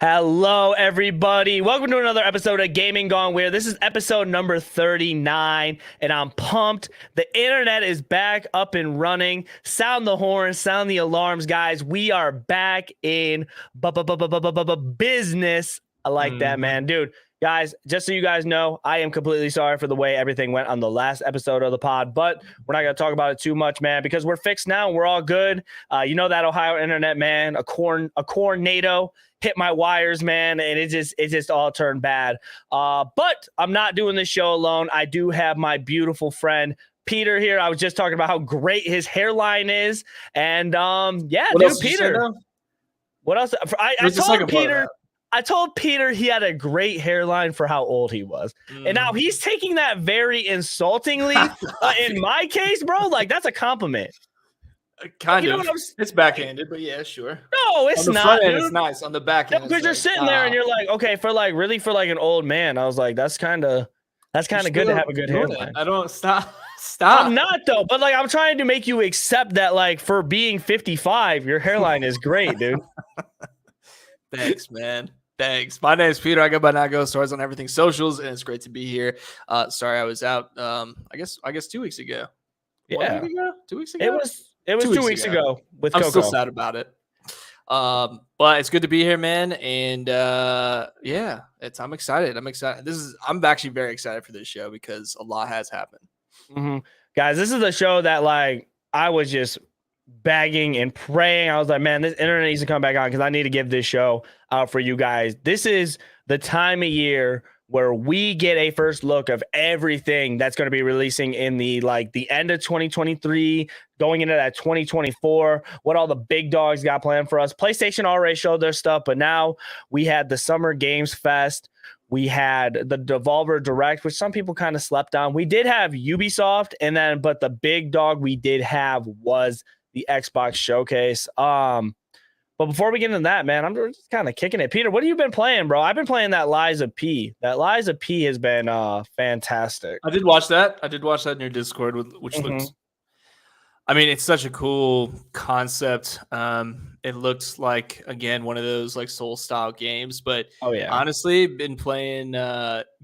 Hello, everybody. Welcome to another episode of Gaming Gone Weird. This is episode number 39, and I'm pumped. The internet is back up and running. Sound the horns, sound the alarms, guys. We are back in business. I like that, man. Dude, guys, just so you guys know, I am completely sorry for the way everything went on the last episode of the pod, but we're not going to talk about it too much, man, because we're fixed now and we're all good. You know that Ohio internet, man, a tornado hit my wires, man, and it just all turned bad. But I'm not doing this show alone. I do have my beautiful friend Pieter here. I was just talking about how great his hairline is, and yeah, what dude, else Pieter. What else? I told Pieter he had a great hairline for how old he was, and now he's taking that very insultingly. In my case, bro, like that's a compliment. Kind of. It's backhanded, but yeah, sure. No, it's on the not. Front end, dude. it's nice. On the back end, because you're sitting there and you're like, okay, for an old man. I was like, that's kind of good to have a good hairline. I don't stop. I'm not though, but like I'm trying to make you accept that, like for being 55, your hairline is great, dude. Thanks, man. Thanks. My name's Pieter. I go by Nago Stars on everything socials, and it's great to be here. Sorry, I was out. I guess 2 weeks ago. Yeah, 2 weeks ago. It was 2 weeks ago with Coco. I'm still sad about it. But it's good to be here, man. And yeah, I'm excited. I'm actually very excited for this show because a lot has happened. Guys, this is the show that like I was just begging and praying. I was like, man, this internet needs to come back on because I need to give this show out for you guys. This is the time of year where we get a first look of everything that's going to be releasing in the end of 2023, going into that 2024, what all the big dogs got planned for us. PlayStation already showed their stuff, but now we had the Summer Games Fest. We had the Devolver Direct, which some people kind of slept on. We did have Ubisoft, but the big dog we did have was the Xbox Showcase. But before we get into that, man, I'm just kind of kicking it. Pieter, what have you been playing, bro? I've been playing that Lies of P. That Lies of P has been fantastic. I did watch that in your Discord, which looks. I mean, it's such a cool concept. It looks like, again, one of those like soul style games, but honestly, been playing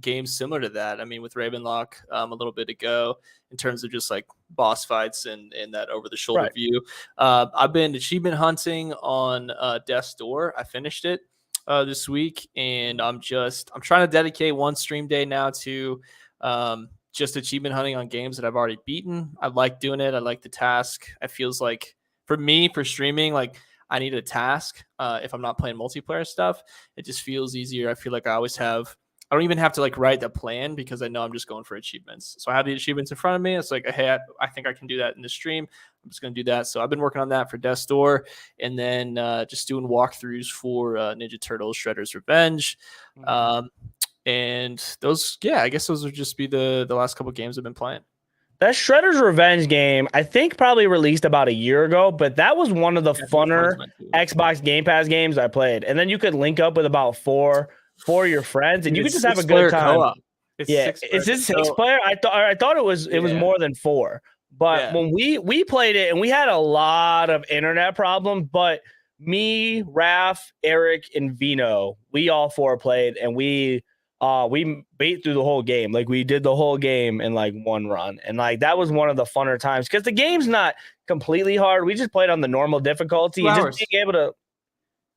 games similar to that. I mean, with Ravenlock a little bit ago in terms of just like boss fights and that over the shoulder view. I've been achievement hunting on Death's Door. I finished it this week, and I'm trying to dedicate one stream day now to just achievement hunting on games that I've already beaten. I like doing it. I like the task. It feels like for me, for streaming, like I need a task. If I'm not playing multiplayer stuff, it just feels easier. I feel like I don't even have to like write the plan because I know I'm just going for achievements. So I have the achievements in front of me. It's like, hey, I think I can do that in the stream. I'm just going to do that. So I've been working on that for Death's Door, and then just doing walkthroughs for Ninja Turtles Shredder's Revenge. And those, I guess those would just be the last couple of games I've been playing. That Shredder's Revenge game, I think probably released about a year ago, but that was one of the funner Xbox Game Pass games I played. And then you could link up with about four of your friends, and you could just have a good time. Co-op. Is this 6 player? I thought it was more than 4. But when we played it, and we had a lot of internet problems, but me, Raph, Eric, and Vino, we all 4 played, and we beat through the whole game. Like we did the whole game in like one run, and like that was one of the funner times because the game's not completely hard. We just played on the normal difficulty. 2 hours. And just being able to,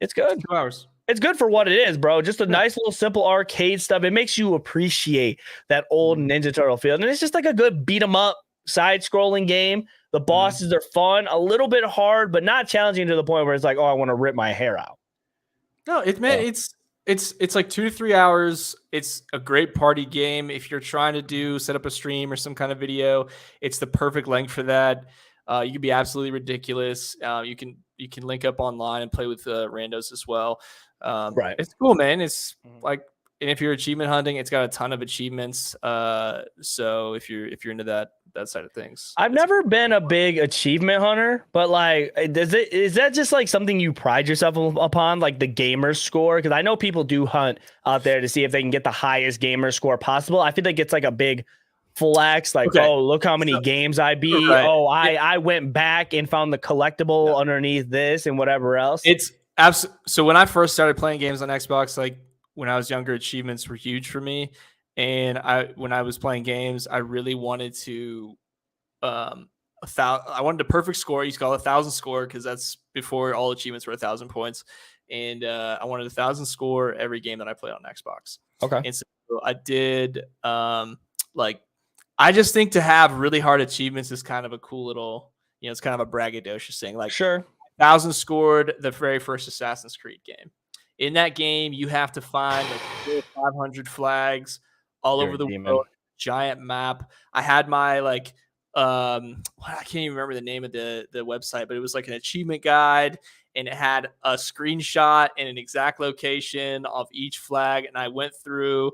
it's good. 2 hours. It's good for what it is, bro. Just a nice little simple arcade stuff. It makes you appreciate that old Ninja Turtle feel, and it's just like a good beat 'em up side scrolling game. The bosses are fun, a little bit hard, but not challenging to the point where it's like, oh, I want to rip my hair out. No, it's like 2 to 3 hours. It's a great party game. If you're trying to set up a stream or some kind of video, it's the perfect length for that. You can be absolutely ridiculous. You can link up online and play with randos as well. It's cool, man. It's like, and if you're achievement hunting, it's got a ton of achievements. So if you're into that side of things, I've never been a big achievement hunter, but like, is that just like something you pride yourself upon, like the gamer score? Because I know people do hunt out there to see if they can get the highest gamer score possible. I feel like it's like a big flex, like, oh, look how many games I beat. Right. Oh, I went back and found the collectible underneath this and whatever else. So when I first started playing games on Xbox, like when I was younger, achievements were huge for me. And when I was playing games, I really wanted to, I wanted a perfect score. You call it 1,000 score because that's before all achievements were 1,000 points. And I wanted 1,000 score every game that I played on Xbox. Okay. And so I did, I just think to have really hard achievements is kind of a cool little, it's kind of a braggadocious thing. Like, sure. 1,000 scored the very first Assassin's Creed game. In that game, you have to find like 500 flags all over the world, giant map. I had my I can't even remember the name of the website, but it was like an achievement guide, and it had a screenshot and an exact location of each flag. And I went through,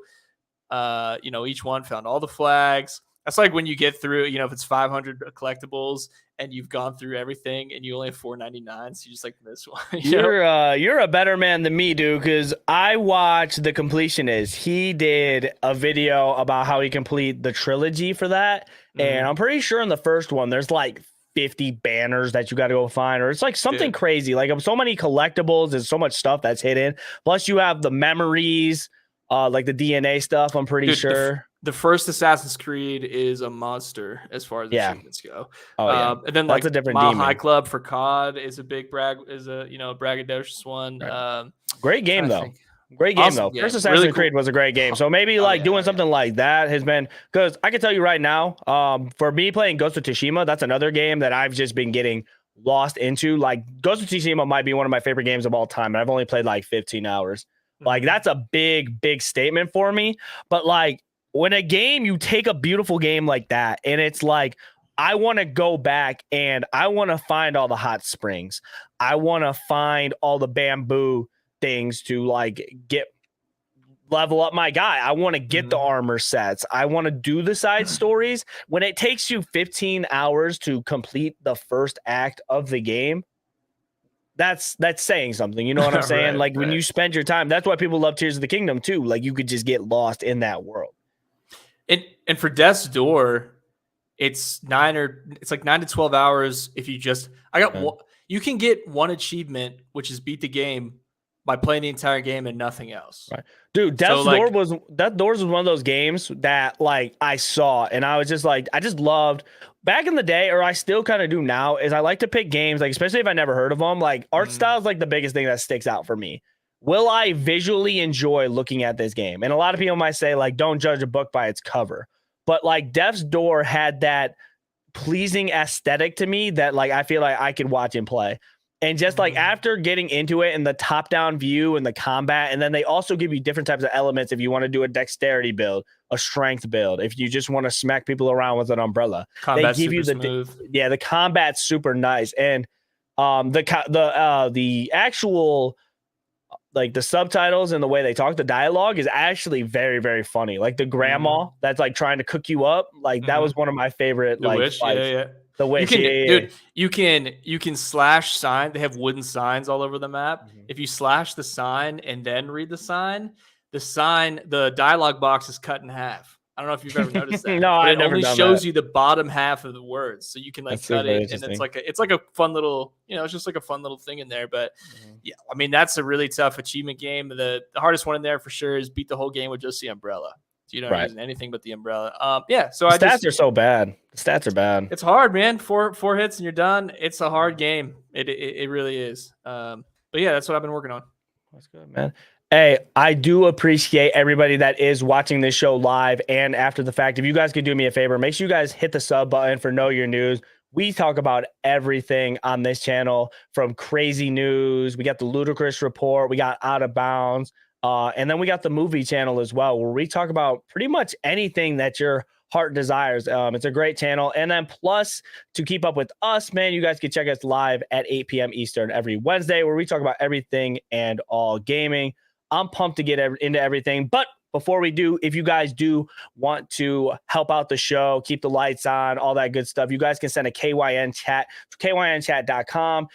each one, found all the flags. That's like when you get through, if it's 500 collectibles and you've gone through everything and you only have 499, so you just like miss one. You're a better man than me, dude, because I watched The Completionist. He did a video about how he complete the trilogy for that. And I'm pretty sure in the first one, there's like 50 banners that you got to go find, or it's like something crazy. Like so many collectibles and so much stuff that's hidden. Plus you have the memories, like the DNA stuff, I'm pretty sure. The first Assassin's Creed is a monster as far as achievements go. And then that's a different Mile demon. High Club for COD is a braggadocious one. Right. Great game though. Great game though. First Assassin's really Creed was a great game. So maybe doing something like that has been, because I can tell you right now, for me playing Ghost of Tsushima, that's another game that I've just been getting lost into. Like Ghost of Tsushima might be one of my favorite games of all time, and I've only played like 15 hours. Like that's a big statement for me. But like when a game, you take a beautiful game like that, and it's like, I want to go back and I want to find all the hot springs. I want to find all the bamboo things to like level up my guy. I want to get the armor sets. I want to do the side stories. When it takes you 15 hours to complete the first act of the game, that's saying something. You know what I'm saying? When you spend your time, that's why people love Tears of the Kingdom too. Like you could just get lost in that world. And for Death's Door, it's 9 to 12 hours. If you just, you can get one achievement, which is beat the game by playing the entire game and nothing else. Right. Dude, Death's Door was one of those games that like I saw and I was just like, I just loved back in the day, or I still kind of do now, is I like to pick games, like especially if I never heard of them, like art style is like the biggest thing that sticks out for me. Will I visually enjoy looking at this game? And a lot of people might say like, don't judge a book by its cover, but like Death's Door had that pleasing aesthetic to me that like I feel like I could watch and play. And just like after getting into it and the top down view and the combat, and then they also give you different types of elements if you want to do a dexterity build, a strength build, if you just want to smack people around with an umbrella. Combat's they give you the combat's super nice. And the actual like the subtitles and the way they talk, the dialogue is actually very, very funny. Like the grandma that's like trying to cook you up, like that was one of my favorite. The witch, The witch, dude. You can slash sign. They have wooden signs all over the map. If you slash the sign and then read the dialogue box is cut in half. I don't know if you've ever noticed that. No, but I it never only done shows that. you the bottom half of the words, so you can like cut it, and it's like a fun little, it's just like a fun little thing in there. But yeah, I mean that's a really tough achievement game. The hardest one in there for sure is beat the whole game with just the umbrella. So you don't use anything but the umbrella. So the stats are so bad. The stats are bad. It's hard, man. Four hits and you're done. It's a hard game. It really is. But yeah, that's what I've been working on. That's good, man. Hey, I do appreciate everybody that is watching this show live and after the fact. If you guys could do me a favor, make sure you guys hit the sub button for Know Your News. We talk about everything on this channel, from crazy news. We got the Ludicrous Report. We got Out of Bounds. And then we got the movie channel as well, where we talk about pretty much anything that your heart desires. It's a great channel. And then plus, to keep up with us, man, you guys can check us live at 8 p.m. Eastern every Wednesday, where we talk about everything and all gaming. I'm pumped to get into everything. But before we do, if you guys do want to help out the show, keep the lights on, all that good stuff, you guys can send a KYN chat to kynchat.com.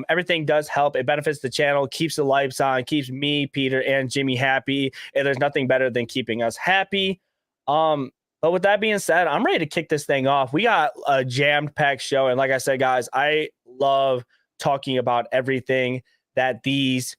Everything does help. It benefits the channel, keeps the lights on, keeps me, Peter, and Jimmy happy. And there's nothing better than keeping us happy. But with that being said, I'm ready to kick this thing off. We got a jammed packed show. And like I said, guys, I love talking about everything that these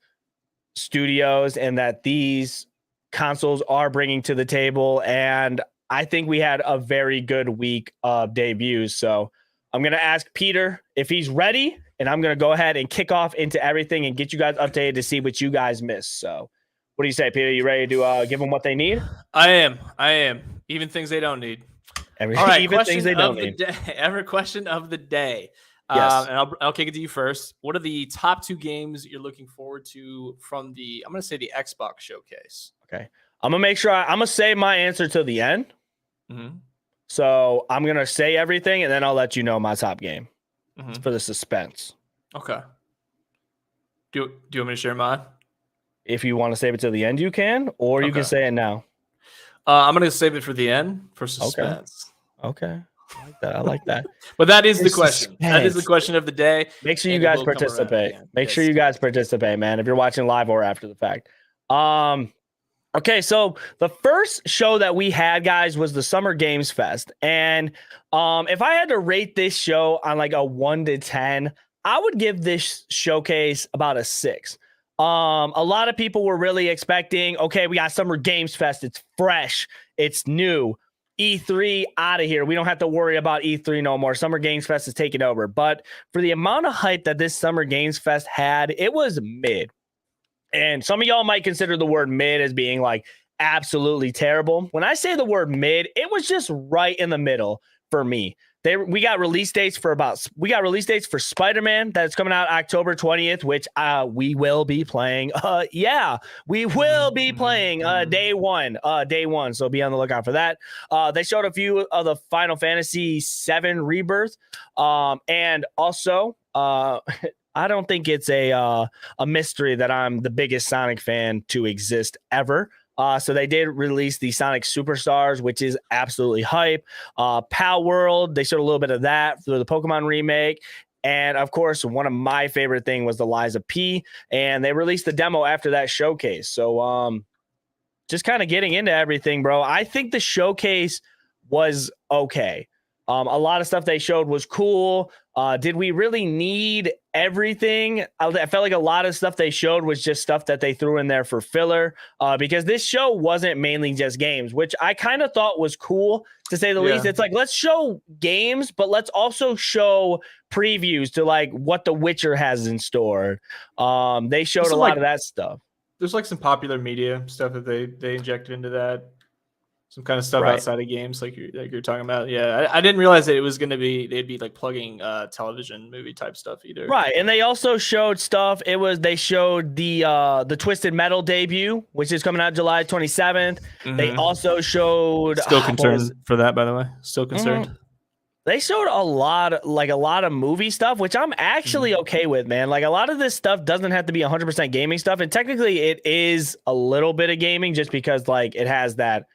studios and that these consoles are bringing to the table. And I think we had a very good week of debuts. So I'm going to ask Peter if he's ready, and I'm going to go ahead and kick off into everything and get you guys updated to see what you guys missed. So what do you say, Peter? You ready to give them what they need? I am. Even things they don't need. All right, even things they don't need. Every question of the day. Yes. And I'll kick it to you first. What are the top 2 games you're looking forward to from the, I'm going to say the Xbox showcase? Okay. I'm going to make sure I'm going to save my answer till the end. Mm-hmm. So I'm going to say everything, and then I'll let you know my top game for the suspense. Okay. Do you want me to share mine? If you want to save it till the end, you can, or you can say it now. I'm going to save it for the end for suspense. Okay. I like that. But that is the question. Suspense. That is the question of the day. Make sure you guys participate. Make sure you guys participate, man, if you're watching live or after the fact. Okay, so the first show that we had, guys, was the Summer Games Fest. And if I had to rate this show on like a 1 to 10, I would give this showcase about a 6. A lot of people were really expecting, okay, we got Summer Games Fest. It's fresh. It's new. E3 out of here. We don't have to worry about E3 no more. Summer Games Fest is taking over. But for the amount of hype that this Summer Games Fest had, it was mid. And some of y'all might consider the word mid as being like absolutely terrible. When I say the word mid, it was just right in the middle for me. We got release dates for Spider-Man that's coming out October 20th, which we will be playing. We will be playing day one. So be on the lookout for that. They showed a few of the Final Fantasy VII Rebirth. And also, I don't think it's a mystery that I'm the biggest Sonic fan to exist ever. So they did release the Sonic Superstars, which is absolutely hype. Pal World, they showed a little bit of that for the Pokemon remake. And of course, one of my favorite things was the Liza P. And they released the demo after that showcase. So just kind of getting into everything, bro. I think the showcase was okay. A lot of stuff they showed was cool. Did we really need everything? I felt like a lot of stuff they showed was just stuff that they threw in there for filler, because this show wasn't mainly just games, which I kind of thought was cool, to say the least. It's like, let's show games, but let's also show previews to like what The Witcher has in store. They showed a lot of that stuff. There's like some popular media stuff that they injected into that. Some kind of stuff outside of games, like you're talking about. Yeah, I didn't realize that it was going to be, they'd be like plugging television movie type stuff either. Right, and they also showed stuff. They showed the Twisted Metal debut, which is coming out July 27th. They also showed. Still concerned for that, by the way. Still concerned. They showed a lot of movie stuff, which I'm actually okay with, man. Like, a lot of this stuff doesn't have to be 100% gaming stuff, and technically it is a little bit of gaming, just because like it has that.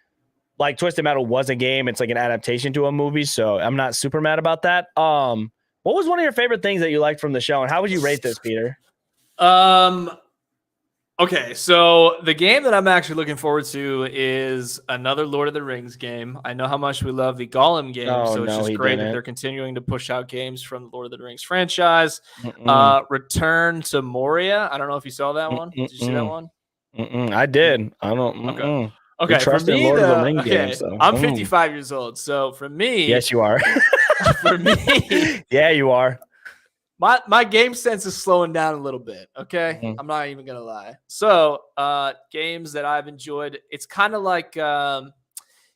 Like, Twisted Metal was a game. It's like an adaptation to a movie, so I'm not super mad about that. What was one of your favorite things that you liked from the show, and how would you rate this, Peter? Okay, so the game that I'm actually looking forward to is another Lord of the Rings game. I know how much we love the Gollum game, so it's just great that they're continuing to push out games from the Lord of the Rings franchise. Return to Moria. I don't know if you saw that one. Did you see that one? I did. I don't. Okay, for me, I'm 55 years old, so for me, yes, you are. For me, yeah, you are. My game sense is slowing down a little bit. Okay, I'm not even gonna lie. So, games that I've enjoyed, it's kind of like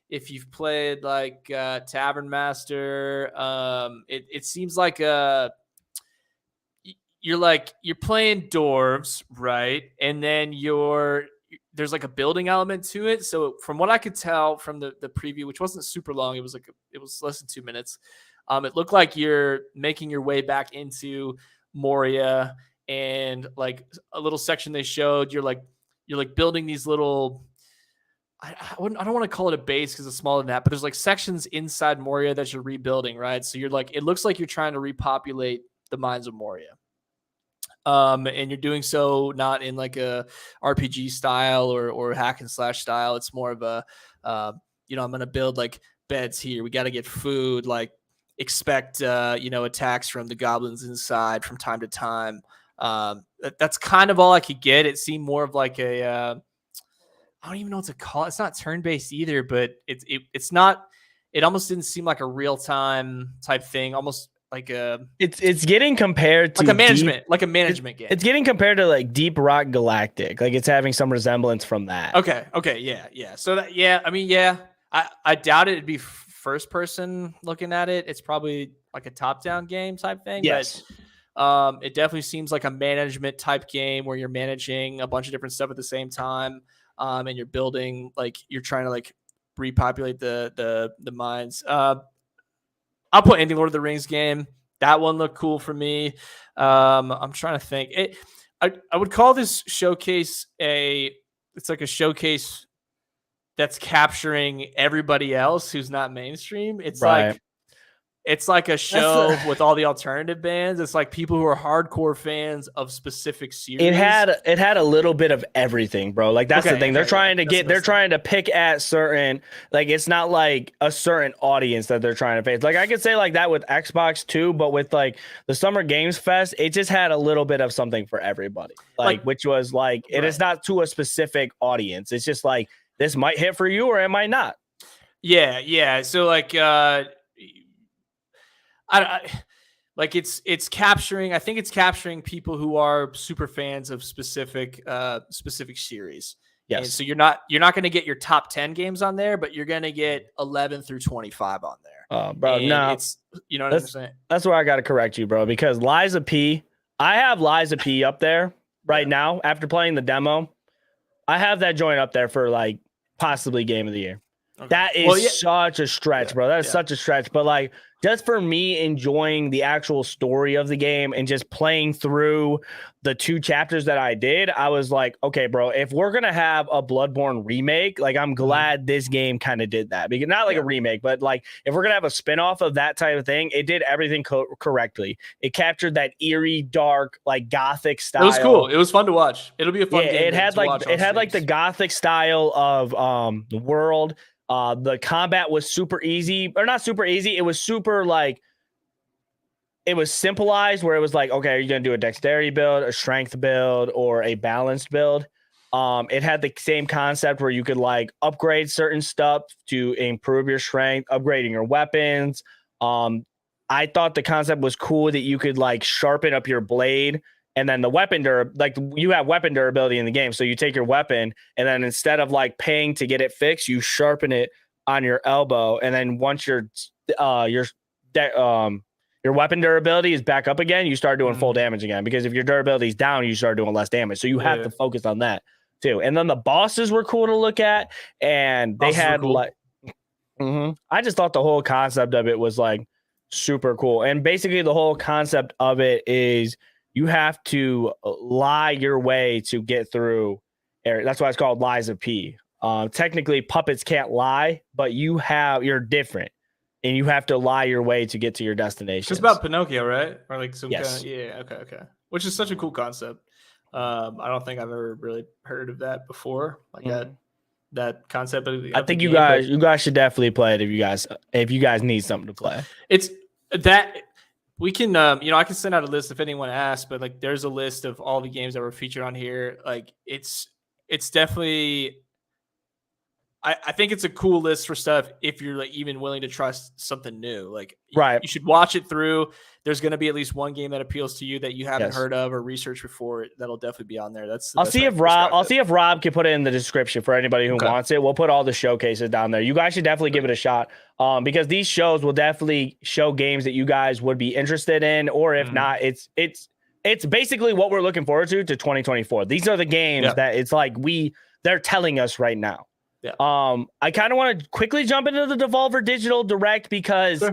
if you've played like Tavern Master. It seems like you're playing dwarves, right? And then there's like a building element to it. So from what I could tell from the preview, which wasn't super long, it was less than 2 minutes. It looked like you're making your way back into Moria, and like a little section they showed, you're like building these little, I don't want to call it a base because it's smaller than that, but there's like sections inside Moria that you're rebuilding, right? So it looks like you're trying to repopulate the mines of Moria. And you're doing so not in like a RPG style or hack and slash style. It's more of a, I'm going to build like beds here. We got to get food, like expect, attacks from the goblins inside from time to time. That's kind of all I could get. It seemed more of like a I don't even know what to call it. It's not turn-based either, but it's not. It almost didn't seem like a real-time type thing. Almost like it's getting compared to like a management game. It's getting compared to like Deep Rock Galactic. Like it's having some resemblance from that. Okay, yeah. So I mean, I doubt it'd be first person looking at it. It's probably like a top-down game type thing. Yes. But it definitely seems like a management type game where you're managing a bunch of different stuff at the same time, and you're building, like you're trying to like repopulate the mines. I'll put any Lord of the Rings game. That one looked cool for me. I'm trying to think. I would call this showcase it's like a showcase that's capturing everybody else who's not mainstream. It's like a show with all the alternative bands. It's like people who are hardcore fans of specific series. It had a little bit of everything, bro. Like that's the thing. They're trying to pick at certain, like it's not like a certain audience that they're trying to face. Like I could say like that with Xbox too, but with like the Summer Games Fest, it just had a little bit of something for everybody. Like which was like it is not to a specific audience. It's just like this might hit for you or it might not. Yeah. So like it's capturing. I think it's capturing people who are super fans of specific series. Yes. And so you're not going to get your top 10 games on there, but you're going to get 11 through 25 on there. Oh, bro, no, it's you know what I'm saying. That's where I got to correct you, bro, because Liza P. I have Liza P. up there right now after playing the demo. I have that joint up there for like possibly game of the year. Okay. That is such a stretch, bro. That is such a stretch. But like, just for me enjoying the actual story of the game and just playing through the 2 chapters that I did, I was like, okay, bro, if we're going to have a Bloodborne remake, like I'm glad this game kind of did that. Because not like a remake, but like if we're going to have a spinoff of that type of thing, it did everything correctly. It captured that eerie, dark, like gothic style. It was cool. It was fun to watch. It'll be a fun game. It had like the gothic style of the world. The combat was super easy, or not super easy. It was super like, it was simplified where it was like, okay, are you going to do a dexterity build, a strength build, or a balanced build? It had the same concept where you could like upgrade certain stuff to improve your strength, upgrading your weapons. I thought the concept was cool that you could like sharpen up your blade. And then the weapon like you have weapon durability in the game. So you take your weapon and then instead of like paying to get it fixed, you sharpen it on your elbow. And then once your weapon durability is back up again, you start doing full damage again. Because if your durability is down, you start doing less damage. So you have to focus on that too. And then the bosses were cool to look at. And they had like, I just thought the whole concept of it was like super cool. And basically the whole concept of it is, you have to lie your way to get through. That's why it's called Lies of P. Technically, puppets can't lie, but you're different, and you have to lie your way to get to your destination. It's about Pinocchio, right? Or like some yes. Okay. Which is such a cool concept. I don't think I've ever really heard of that before, like that concept. I think you guys should definitely play it if you guys need something to play. It's that. We can, I can send out a list if anyone asks, but like, there's a list of all the games that were featured on here. Like, it's definitely, I think it's a cool list for stuff if you're like even willing to trust something new. Like, you should watch it through. There's going to be at least one game that appeals to you that you haven't heard of or researched before. That'll definitely be on there. I'll see if Rob can put it in the description for anybody who wants it. We'll put all the showcases down there. You guys should definitely give it a shot. Because these shows will definitely show games that you guys would be interested in, or if not, it's basically what we're looking forward to 2024. These are the games that it's like they're telling us right now. Yeah. I kind of want to quickly jump into the Devolver Digital Direct because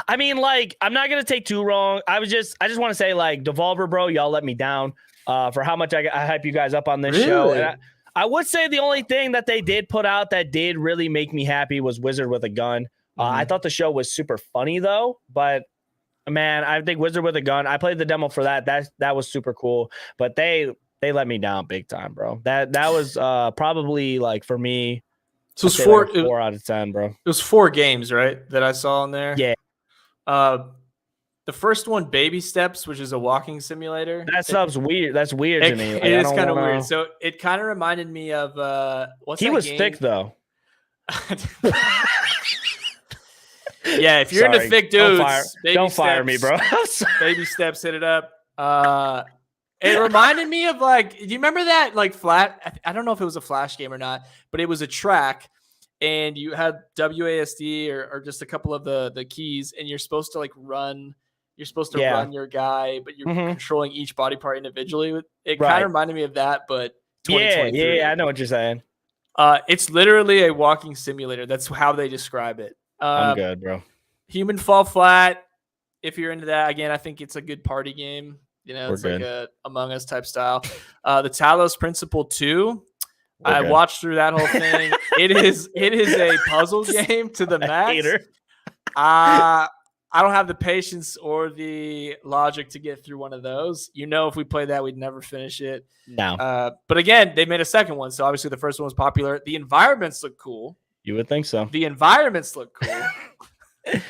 I mean, like, I'm not gonna take too long. I just want to say, like, Devolver, bro, y'all let me down for how much I hype you guys up on this show. And I would say the only thing that they did put out that did really make me happy was Wizard with a Gun. I thought the show was super funny though, but man, I think Wizard with a Gun. I played the demo for that. That was super cool, but they let me down big time, bro. That was probably like for me. So it's like 4 out of 10, bro. It was 4 games, right? That I saw in there. Yeah. The first one, Baby Steps, which is a walking simulator. That stuff's weird. That's weird to me. Like, it is kind of weird. So it kind of reminded me of what's he that was game? thick though. Yeah, if you're into thick dudes, don't fire me, bro. Baby Steps, hit it up. It reminded me of like, do you remember that like I don't know if it was a Flash game or not, but it was a track. And you had WASD or just a couple of the keys, and you're supposed to like run. You're supposed to run your guy, but you're controlling each body part individually. It kind of reminded me of that, but 2023. Yeah, I know what you're saying. It's literally a walking simulator. That's how they describe it. I'm good, bro. Human Fall Flat. If you're into that, again, I think it's a good party game. You know, it's like a Among Us type style. The Talos Principle 2. I watched through that whole thing. It is a puzzle game to the max. I don't have the patience or the logic to get through one of those. You know, if we played that, we'd never finish it. No. But again, they made a second one, so obviously the first one was popular. The environments look cool. You would think so. The environments look cool.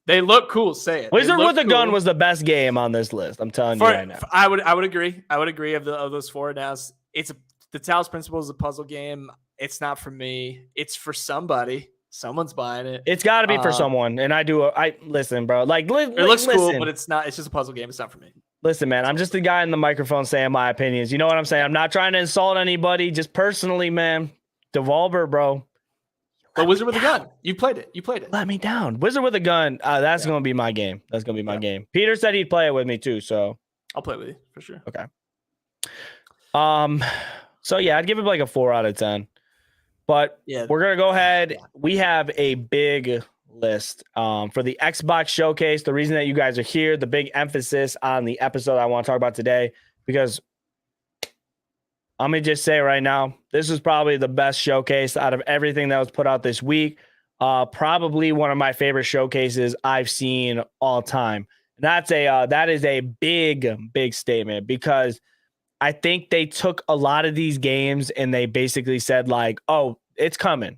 They look cool. Say it. Wizard with a Gun was the best game on this list. I'm telling you right now. I would agree. I would agree of those four. Now the Talos Principle is a puzzle game. It's not for me. It's for somebody. Someone's buying it. It's got to be for someone. And I listen, bro. Like it looks cool, but it's not. It's just a puzzle game. It's not for me. Listen, man. I'm just the guy in the microphone saying my opinions. You know what I'm saying? I'm not trying to insult anybody. Just personally, man. Devolver, bro. But Wizard with a Gun. You played it. Let me down. Wizard with a Gun. That's going to be my game. That's going to be my game. Peter said he'd play it with me too. So I'll play it with you for sure. Okay. So yeah, I'd give it like a 4 out of 10. But we're gonna go ahead. We have a big list for the Xbox Showcase. The reason that you guys are here, the big emphasis on the episode I want to talk about today, because I'm gonna just say right now, this is probably the best showcase out of everything that was put out this week. Probably one of my favorite showcases I've seen all time. And that is a big statement, because I think they took a lot of these games and they basically said like, oh, it's coming.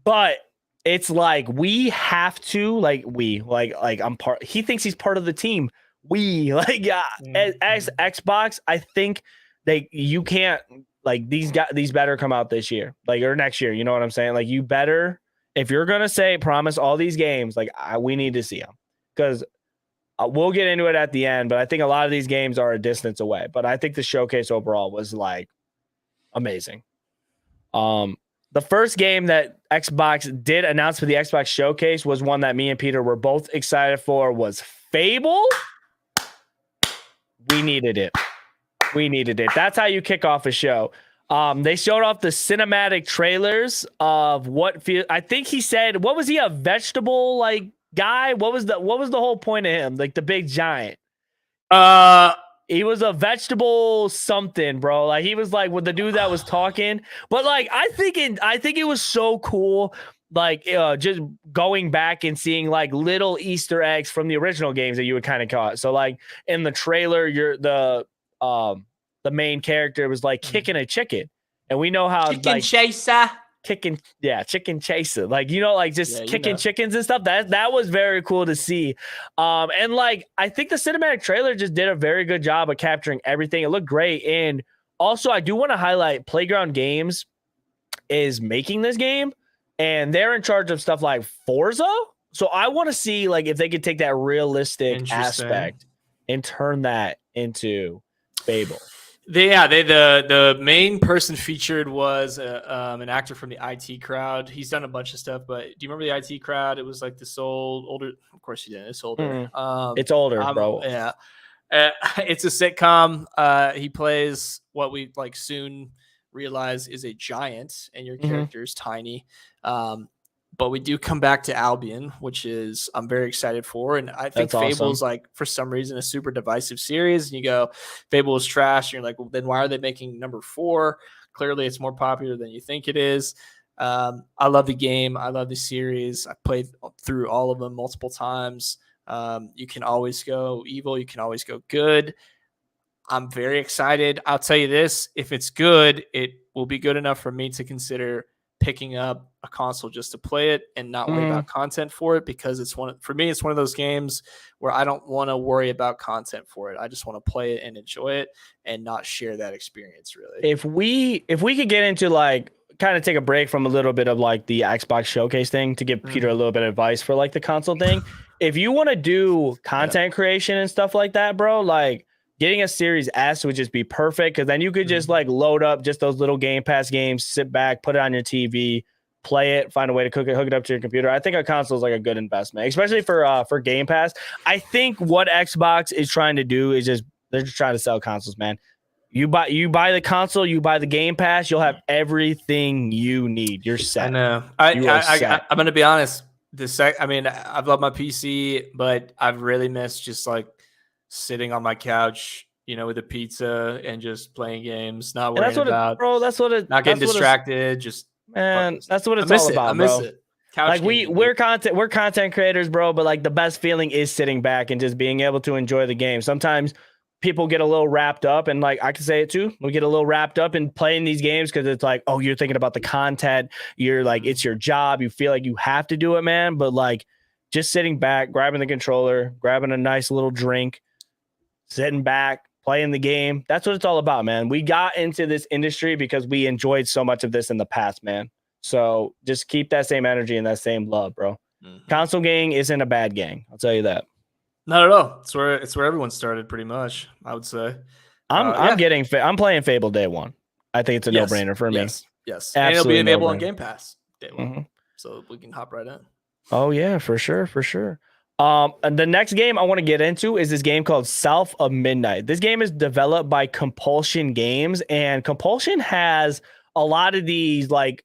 But it's like, we have to I'm part, he thinks he's part of the team. As Xbox, I think you can't, like, these better come out this year, like, or next year. You know what I'm saying? Like, you better, if you're going to promise all these games, like, we need to see them, because we'll get into it at the end, but I think a lot of these games are a distance away. But I think the showcase overall was like amazing. The first game that Xbox did announce for the Xbox Showcase was one that me and Peter were both excited for, was Fable. We needed it. That's how you kick off a show. They showed off the cinematic trailers of I think he said, what was he, a vegetable like guy? What was the whole point of him? Like the big giant. He was a vegetable something, bro. Like he was like with the dude that was talking. But like I think it was so cool. Like just going back and seeing like little Easter eggs from the original games that you would kind of caught. So like in the trailer, the main character was like kicking a chicken, and we know how chicken chaser. Chicken chaser, like, you know, like just kicking chickens and stuff. That was very cool to see. And like I think the cinematic trailer just did a very good job of capturing everything. It looked great. And also I do want to highlight Playground Games is making this game, and they're in charge of stuff like Forza. So I want to see like if they could take that realistic aspect and turn that into Fable. The main person featured was an actor from the IT Crowd. He's done a bunch of stuff, but do you remember the IT Crowd? It was like this older. Of course you didn't. It's older. It's older, bro. Yeah, it's a sitcom. He plays what we like soon realize is a giant, and your character is tiny. But we do come back to Albion, which is I'm very excited for. And I think Fable's like, for some reason, a super divisive series. And you go, Fable is trash. And you're like, well, then why are they making number 4? Clearly, it's more popular than you think it is. I love the game. I love the series. I played through all of them multiple times. You can always go evil. You can always go good. I'm very excited. I'll tell you this. If it's good, it will be good enough for me to consider picking up a console just to play it and not worry about content for it, because for me, it's one of those games where I don't want to worry about content for it. I just want to play it and enjoy it and not share that experience, really. If we could get into like kind of take a break from a little bit of like the Xbox showcase thing to give Peter a little bit of advice for like the console thing. If you want to do content creation and stuff like that, bro, like getting a Series S would just be perfect, because then you could just like load up just those little Game Pass games, sit back, put it on your TV, play it, find a way to hook it up to your computer. I think a console is like a good investment, especially for Game Pass. I think what Xbox is trying to do is they're just trying to sell consoles, man. You buy the console, you buy the Game Pass, you'll have everything you need. You're set. I know. I'm going to be honest. I've loved my PC, but I've really missed just like sitting on my couch, with a pizza and just playing games, not worrying about, not getting distracted. That's what it's all about, I miss it. Like we're content creators, bro, but like the best feeling is sitting back and just being able to enjoy the game. Sometimes people get a little wrapped up, and like I can say it too, we get a little wrapped up in playing these games because it's like, oh, you're thinking about the content, you're like, it's your job, you feel like you have to do it, man. But like just sitting back, grabbing the controller, grabbing a nice little drink, sitting back, playing the game, that's what it's all about, man. We got into this industry because we enjoyed so much of this in the past, man. So just keep that same energy and that same love, bro. Console gang isn't a bad gang, I'll tell you that. Not at all. It's where everyone started, pretty much, I would say. I'm playing Fable day one. I think it's a no-brainer for me. Yes. And it'll be available on Game Pass day one. So we can hop right in. Oh yeah, for sure. And the next game I want to get into is this game called South of Midnight. This game is developed by Compulsion Games, and Compulsion has a lot of these like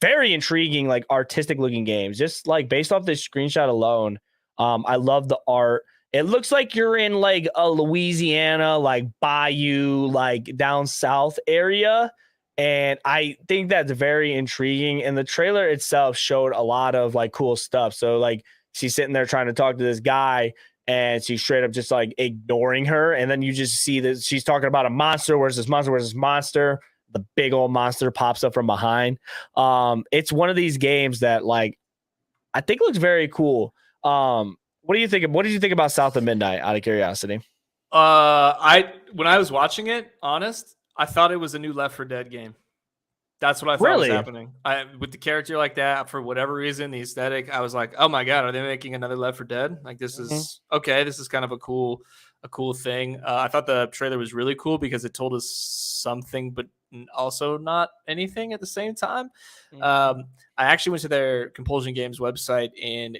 very intriguing, like artistic looking games. Just like based off this screenshot alone, I love the art. It looks like you're in like a Louisiana, like bayou, like down south area. And I think that's very intriguing. And the trailer itself showed a lot of like cool stuff. So like she's sitting there trying to talk to this guy, and she's straight up just like ignoring her. And then you just see that she's talking about a monster. Where's this monster? Where's this monster? The big old monster pops up from behind. It's one of these games that like I think looks very cool. What do you think? What did you think about South of Midnight, out of curiosity? When I was watching it, I thought it was a new Left 4 Dead game. That's what I thought was happening. With the character like that, for whatever reason, the aesthetic, I was like, oh my God, are they making another Left 4 Dead? Like this is okay. This is kind of a cool thing. I thought the trailer was really cool because it told us something, but also not anything at the same time. I actually went to their Compulsion Games website, and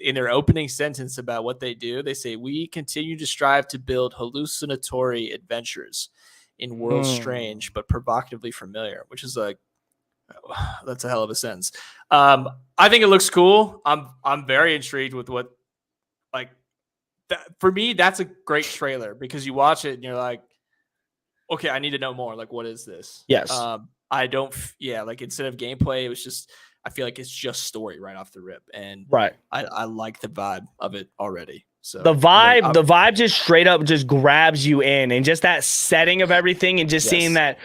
in their opening sentence about what they do, they say, we continue to strive to build hallucinatory adventures in worlds strange but provocatively familiar, which is like, that's a hell of a sentence. I think it looks cool. I'm very intrigued with what, like, that, for me, that's a great trailer because you watch it and you're like, okay, I need to know more. Like, what is this? Yes. Like instead of gameplay, it was just, I feel like it's just story right off the rip. And I like the vibe of it already. So the vibe just straight up just grabs you in, and just that setting of everything, and just seeing that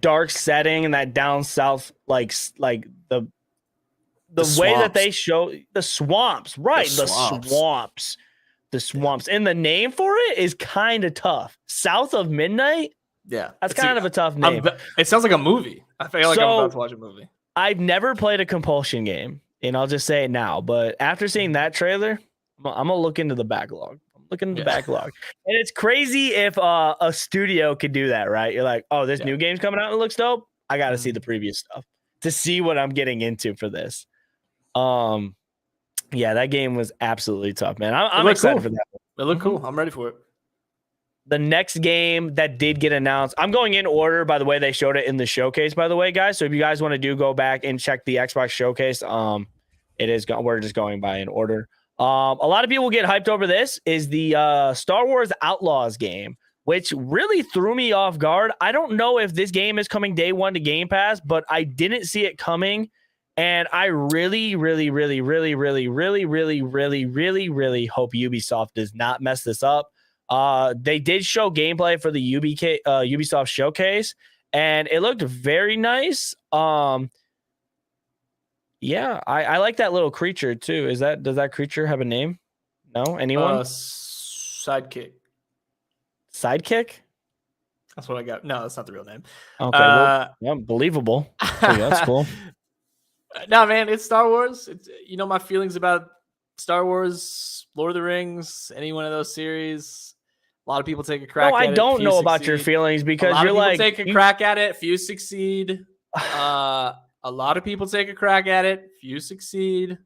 dark setting and that down south, like the way that they show the swamps, right? The swamps. And the name for it is kind of tough. South of Midnight. Yeah, that's kind of a tough name. It sounds like a movie. I feel like I'm about to watch a movie. I've never played a Compulsion game, and I'll just say it now. But after seeing that trailer, I'm gonna look into the backlog. And it's crazy if a studio could do that, right? You're like, oh, this new game's coming out and it looks dope. I got to see the previous stuff to see what I'm getting into for this. Yeah, that game was absolutely tough, man. I'm excited for that. It looked cool. I'm ready for it. The next game that did get announced, I'm going in order, by the way, they showed it in the showcase, by the way, guys. So if you guys want to go back and check the Xbox showcase, we're just going by in order. A lot of people get hyped over this is the Star Wars Outlaws game, which really threw me off guard. I don't know if this game is coming day one to Game Pass, but I didn't see it coming. And I really, really, really, really, really, really, really, really, really, really hope Ubisoft does not mess this up. They did show gameplay for the Ubisoft showcase, and it looked very nice. Yeah, I like that little creature too. Does that creature have a name? No, anyone? Sidekick. Sidekick? That's what I got. No, that's not the real name. Okay, well, yeah, believable. So yeah, that's cool. No, man, it's Star Wars. It's, my feelings about Star Wars, Lord of the Rings, any one of those series. A lot of people take a crack at it. No, I don't know about your feelings because you're like... take a crack at it. Few succeed. A lot of people take a crack at it. Few succeed.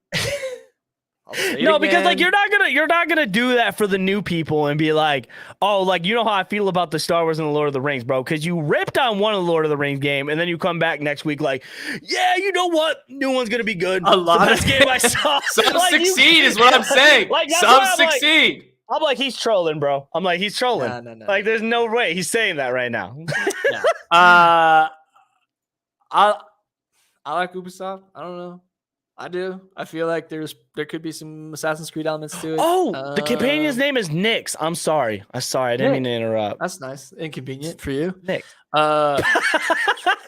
No, because like you're not gonna do that for the new people and be like, oh, like you know how I feel about the Star Wars and the Lord of the Rings, bro. Because you ripped on one of the Lord of the Rings game, and then you come back next week like, yeah, you know what, new one's gonna be good. A lot of game I saw. Some succeed is what I'm saying. Like, some succeed. I'm like, he's trolling, bro. I'm like, he's trolling. No. Like, there's no way he's saying that right now. I like Ubisoft. I don't know. I do. I feel like there could be some Assassin's Creed elements to it. Oh, the companion's name is Nyx. I'm sorry. I didn't mean to interrupt. That's nice. Inconvenient for you. Nyx. I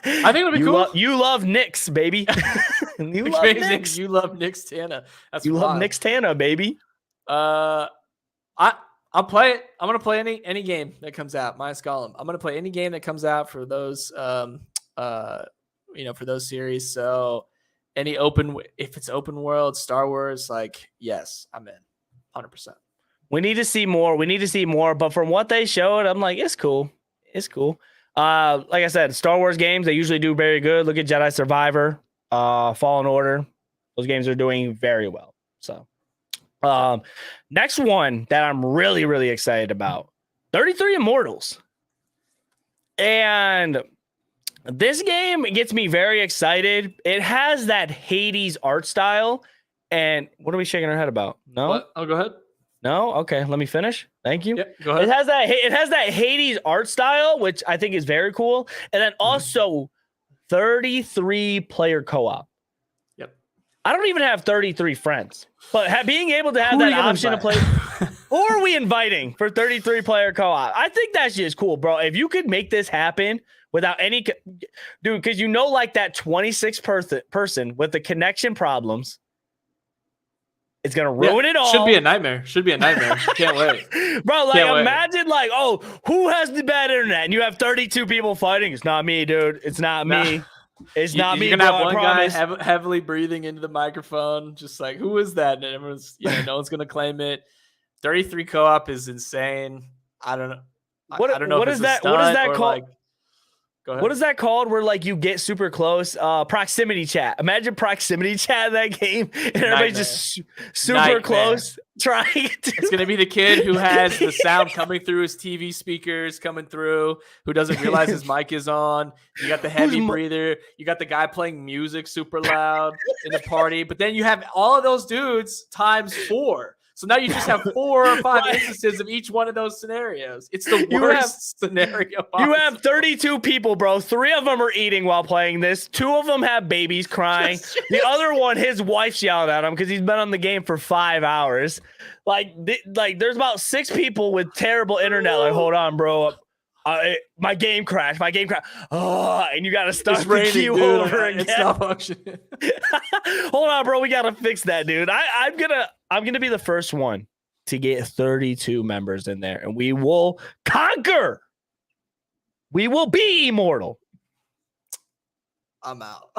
think it would be cool. You love Nyx, baby. You love Nyx. You love Nicktana. You love Nicktana, baby. I'll play it. I'm gonna play any game that comes out. Minus Gollum. I'm gonna play any game that comes out for those for those series. So if it's open world Star Wars, like, yes, I'm in 100%. We need to see more. But from what they showed, I'm like, it's cool. Like I said, Star Wars games, they usually do very good. Look at Jedi Survivor, Fallen Order. Those games are doing very well. So next one that I'm really, really excited about, 33 Immortals. And this game gets me very excited. It has that Hades art style. And what are we shaking our head about? No? What? Oh, go ahead. No? Okay, let me finish. Thank you. Yep, go ahead. It has that Hades art style, which I think is very cool. And then also 33 player co-op. Yep. I don't even have 33 friends. But being able to have that option to play... Who are we inviting for 33 player co-op? I think that's just cool, bro. If you could make this happen without any... Dude, because like that 26 person with the connection problems, it's going to ruin it all. Should be a nightmare. Can't wait. Bro, like, imagine, like, oh, who has the bad internet? And you have 32 people fighting. It's not me, dude. It's not me. It's not me. You're going to have one guy heavily breathing into the microphone, just like, who is that? And everyone's, no one's going to claim it. 33 co-op is insane. I don't know. I don't know what if is that? What is that called? Like, go ahead. What is that called? Where like you get super close? Proximity chat. Imagine proximity chat in that game, and everybody's just super close trying to. It's gonna be the kid who has the sound coming through his TV speakers coming through, who doesn't realize his mic is on. You got the heavy breather. You got the guy playing music super loud in the party, but then you have all of those dudes times 4. So now you just have 4 or 5 instances of each one of those scenarios. It's the worst scenario possible. You have 32 people, bro. 3 of them are eating while playing this. 2 of them have babies crying. The other one, his wife's yelling at him because he's been on the game for 5 hours. Like there's about 6 people with terrible internet. Like, hold on, bro. My game crashed. Oh, and you got to start the queue over again. It's not functioning. Hold on, bro. We got to fix that, dude. I'm gonna be the first one to get 32 members in there, and we will conquer. We will be immortal. I'm out.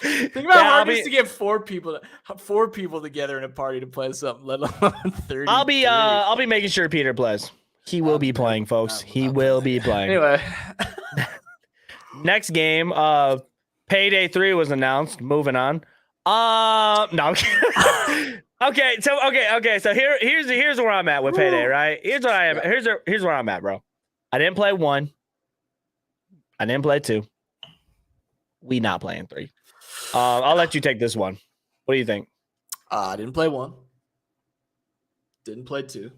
Think about how hard it is to get 4 people together in a party to play something, let alone 30. I'll be making sure Peter plays. He will be playing, folks. He will be playing. Anyway. Next game, Payday 3 was announced. Moving on. No. Okay, so here's where I'm at with Payday, right? Here's where I'm at, bro. I didn't play 1. I didn't play 2. We not playing 3. I'll let you take this one. What do you think? I didn't play 1. Didn't play 2.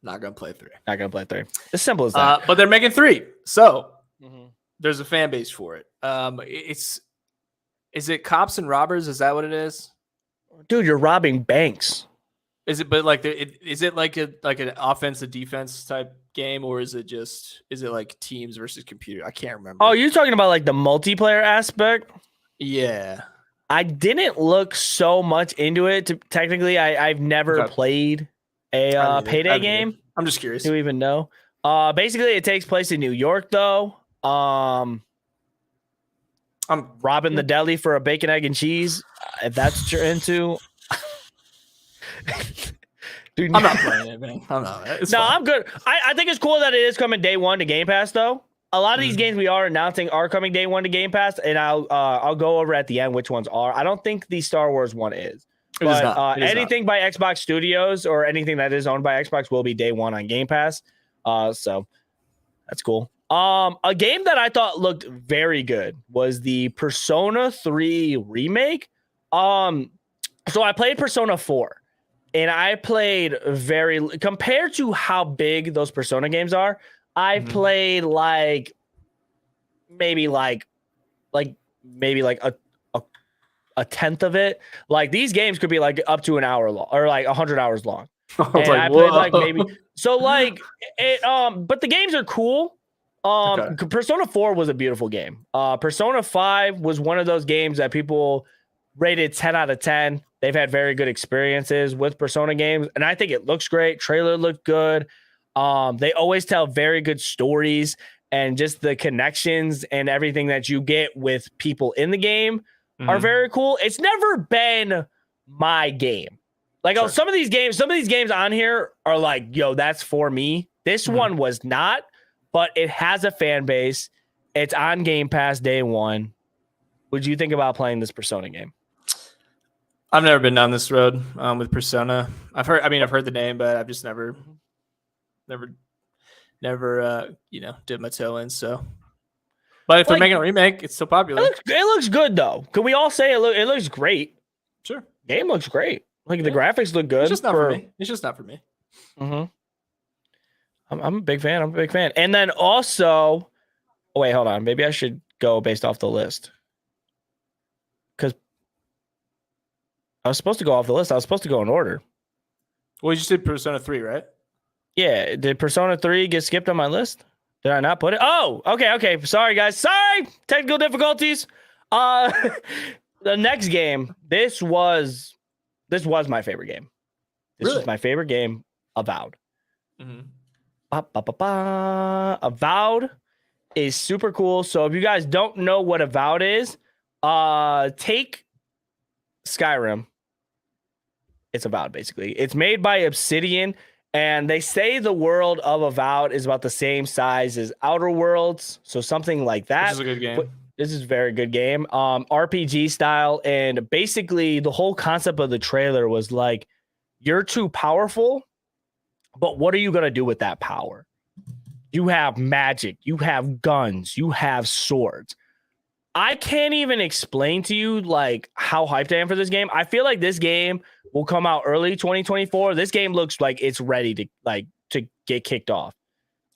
Not gonna play 3. Not gonna play 3. As simple as that. But they're making 3, so there's a fan base for it. Is it cops and robbers? Is that what it is? Dude, you're robbing banks. Is it? But like, is it like an offensive defense type game, or is it like teams versus computer? I can't remember. Oh, you're talking about like the multiplayer aspect? Yeah. I didn't look so much into it. Technically, I've never played a Payday game. I'm just curious. To even know. Basically, it takes place in New York, though. I'm robbing the deli for a bacon, egg, and cheese. If that's what you're into. Dude, I'm not playing it, man. I'm good. I think it's cool that it is coming day one to Game Pass, though. A lot of these games we are announcing are coming day one to Game Pass, and I'll go over at the end which ones are. I don't think the Star Wars one is. But anything by Xbox Studios or anything that is owned by Xbox will be day one on Game Pass. So that's cool. A game that I thought looked very good was the Persona 3 remake. So I played Persona 4. And I played compared to how big those Persona games are, I played maybe a tenth of it. Like these games could be like up to an hour long or like 100 hours long. And I played like maybe so like it but the games are cool. Persona 4 was a beautiful game. Persona 5 was one of those games that people rated 10 out of 10. They've had very good experiences with Persona games, and I think it looks great. Trailer looked good. They always tell very good stories, and just the connections and everything that you get with people in the game are very cool. It's never been my game. Like some of these games on here are like, yo, that's for me. This one was not, but it has a fan base. It's on Game Pass day one. Would you think about playing this Persona game? I've never been down this road with Persona. I've heard the name, but I've just never did my toe in. So, but if they're making a remake, it's still popular. It looks good though. Can we all say it looks great? Sure, game looks great. Like the graphics look good. It's just not for me. It's just not for me. I'm a big fan. And then also, wait, hold on. Maybe I should go based off the list. Because I was supposed to go off the list. I was supposed to go in order. Well, you just did Persona 3, right? Yeah. Did Persona 3 get skipped on my list? Did I not put it? Oh, okay. Sorry, guys. Sorry. Technical difficulties. The next game. This was my favorite game. This was my favorite game, Avowed. Avowed is super cool. So if you guys don't know what Avowed is, take Skyrim. It's Avowed, basically. It's made by Obsidian, and they say the world of Avowed is about the same size as Outer Worlds, so something like that. This is a good game. This is a very good game. RPG style, and basically the whole concept of the trailer was like, you're too powerful, but what are you going to do with that power? You have magic, you have guns, you have swords. I can't even explain to you like how hyped I am for this game. I feel like this game will come out early 2024. This game looks like it's ready to get kicked off.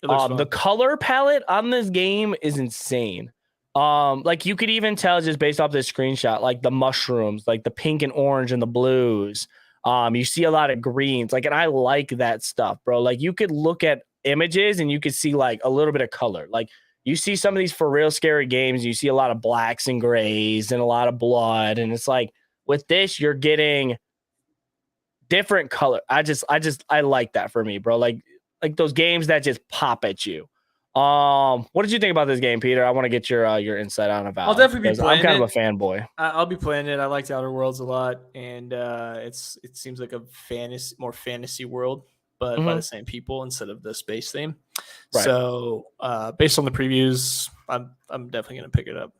The color palette on this game is insane. Like you could even tell just based off this screenshot, like the mushrooms, like the pink and orange and the blues. You see a lot of greens, like, and I like that stuff, bro. Like you could look at images and you could see like a little bit of color. Like you see some of these for real scary games, you see a lot of blacks and grays and a lot of blood. And it's like with this, you're getting different color. I like that for me, bro. Like those games that just pop at you. What did you think about this game, Peter? I want to get your insight on about. I'll definitely be playing. I'm kind of a fanboy. I'll be playing it. I liked Outer Worlds a lot, and it seems like a more fantasy world, but by the same people instead of the space theme. Right. So, based on the previews, I'm definitely gonna pick it up.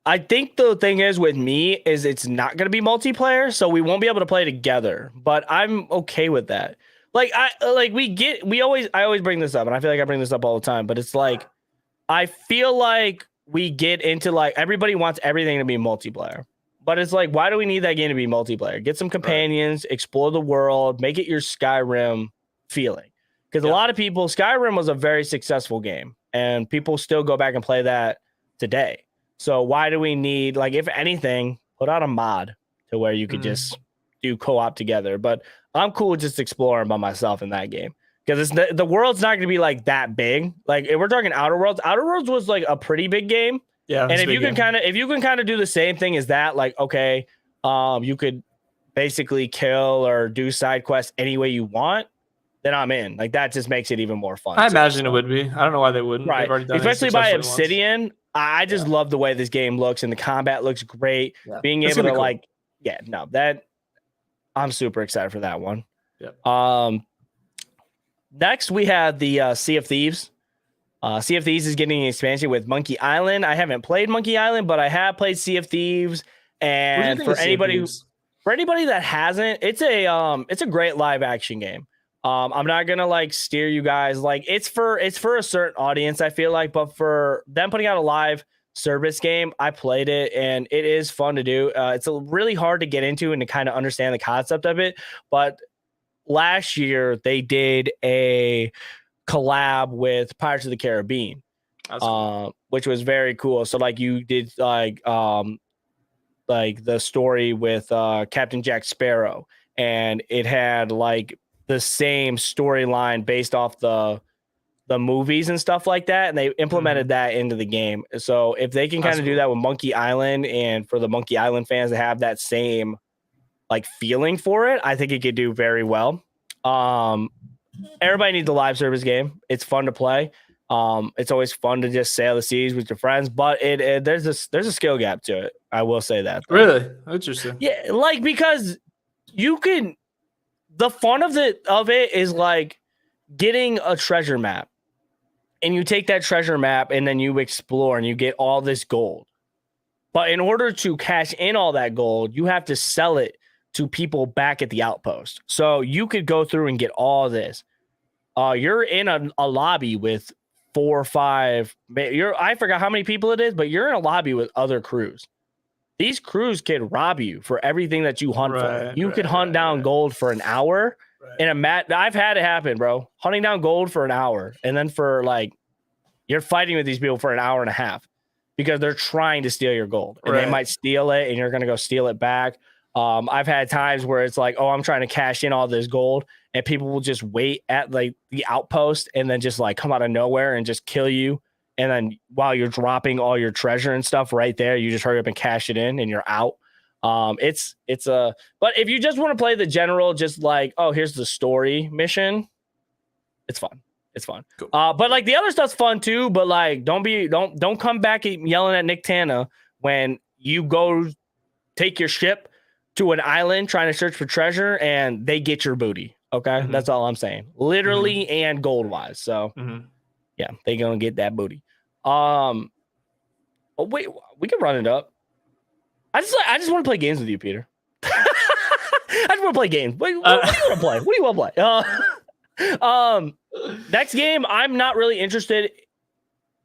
I think the thing is with me is it's not gonna be multiplayer, so we won't be able to play together. But I'm okay with that. I always bring this up, and I feel like I bring this up all the time, but it's like, I feel like we get into like, everybody wants everything to be multiplayer, but it's like, why do we need that game to be multiplayer? Get some companions, explore the world, make it your Skyrim feeling. Because a lot of people, Skyrim was a very successful game, and people still go back and play that today. So why do we need, like, if anything, put out a mod to where you could just do co-op together? But I'm cool with just exploring by myself in that game, because the world's not going to be like that big. Like if we're talking Outer Worlds was like a pretty big game, Yeah, and if you can kind of do the same thing as that, like okay, you could basically kill or do side quests any way you want, then I'm in. Like that just makes it even more fun. I imagine it would be. I don't know why they wouldn't. Right. They've already done Especially it by Obsidian. Once. I just love the way this game looks, and the combat looks great. Yeah. Being able to like, that I'm super excited for that one. Yeah. Next we have the Sea of Thieves. Sea of Thieves is getting an expansion with Monkey Island. I haven't played Monkey Island, but I have played Sea of Thieves. And for anybody that hasn't, it's a great live action game. I'm not gonna like steer you guys, like it's for a certain audience, I feel like, but for them putting out a live service game, I played it and it is fun to do. It's really hard to get into and to kind of understand the concept of it. But last year they did a collab with Pirates of the Caribbean, cool. Which was very cool. So like you did like the story with Captain Jack Sparrow, and it had like the same storyline based off the movies and stuff like that, and they implemented that into the game. So if they can kind of do that with Monkey Island, and for the Monkey Island fans to have that same like feeling for it, I think it could do very well. Everybody needs a live service game. It's fun to play. It's always fun to just sail the seas with your friends, but there's a skill gap to it. I will say that. Though. Really? Interesting. Yeah, like because you can. The fun of it is like getting a treasure map, and you take that treasure map and then you explore and you get all this gold. But in order to cash in all that gold, you have to sell it to people back at the outpost. So you could go through and get all this. You're in a lobby with 4 or 5. I forgot how many people it is, but you're in a lobby with other crews. These crews can rob you for everything that you hunt for. You could hunt down gold for an hour in a mat. I've had it happen, bro. Hunting down gold for an hour, and then for like you're fighting with these people for an hour and a half because they're trying to steal your gold, and they might steal it, and you're gonna go steal it back. I've had times where it's like, oh, I'm trying to cash in all this gold, and people will just wait at like the outpost and then just like come out of nowhere and just kill you. And then while you're dropping all your treasure and stuff right there, you just hurry up and cash it in and you're out. But if you just want to play the general, just like, oh, here's the story mission, it's fun. It's fun. Cool. But like the other stuff's fun too, but like don't come back yelling at Nicktana when you go take your ship to an island trying to search for treasure and they get your booty. Okay. That's all I'm saying. Literally and gold wise. So yeah, they gonna get that booty. Oh wait, we can run it up. I just want to play games with you, Peter. I just want to play games. What do you want to play? What do you want to play? Next game, I'm not really interested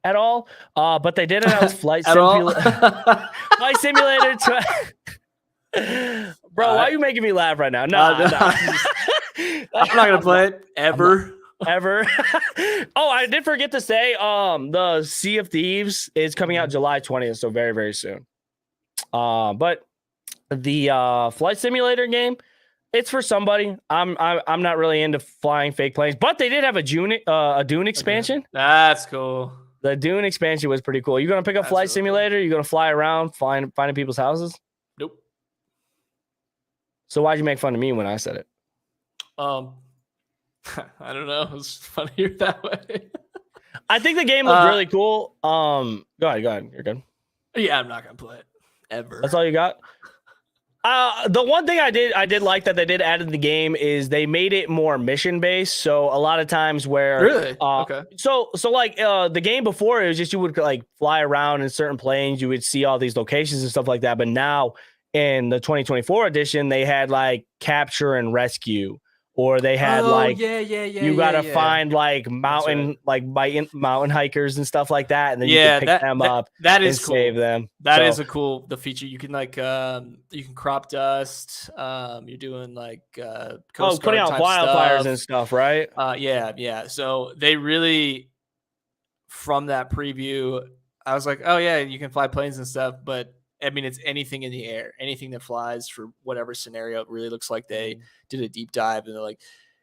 at all. But they did announce Flight Simulator. Flight Simulator. Bro, why are you making me laugh right now? No. I'm not gonna play it ever. Oh, I did forget to say, the Sea of Thieves is coming out July 20th, so very, very soon. But the Flight Simulator game, it's for somebody. I'm not really into flying fake planes, but they did have a Dune expansion. That's cool. The Dune expansion was pretty cool. You gonna pick up Flight Simulator? Cool. You gonna fly around finding people's houses? Nope. So why'd you make fun of me when I said it? I don't know. It was funnier that way. I think the game looks really cool. Go ahead. You're good. Yeah, I'm not gonna play it ever. That's all you got? The one thing I did like that they did add in the game is they made it more mission based. So a lot of times where really okay. So like the game before, it was just you would like fly around in certain planes, you would see all these locations and stuff like that. But now in the 2024 edition, they had like capture and rescue. Or they had you gotta find like mountain mountain hikers and stuff like that, and then you can pick them up. That is cool. Save them. That is a cool feature. You can like you can crop dust. You're doing like putting out wildfires and stuff, right? Yeah. So they really, from that preview, I was like, oh yeah, you can fly planes and stuff, but I mean, it's anything in the air, anything that flies for whatever scenario. It really looks like they did a deep dive and they're like,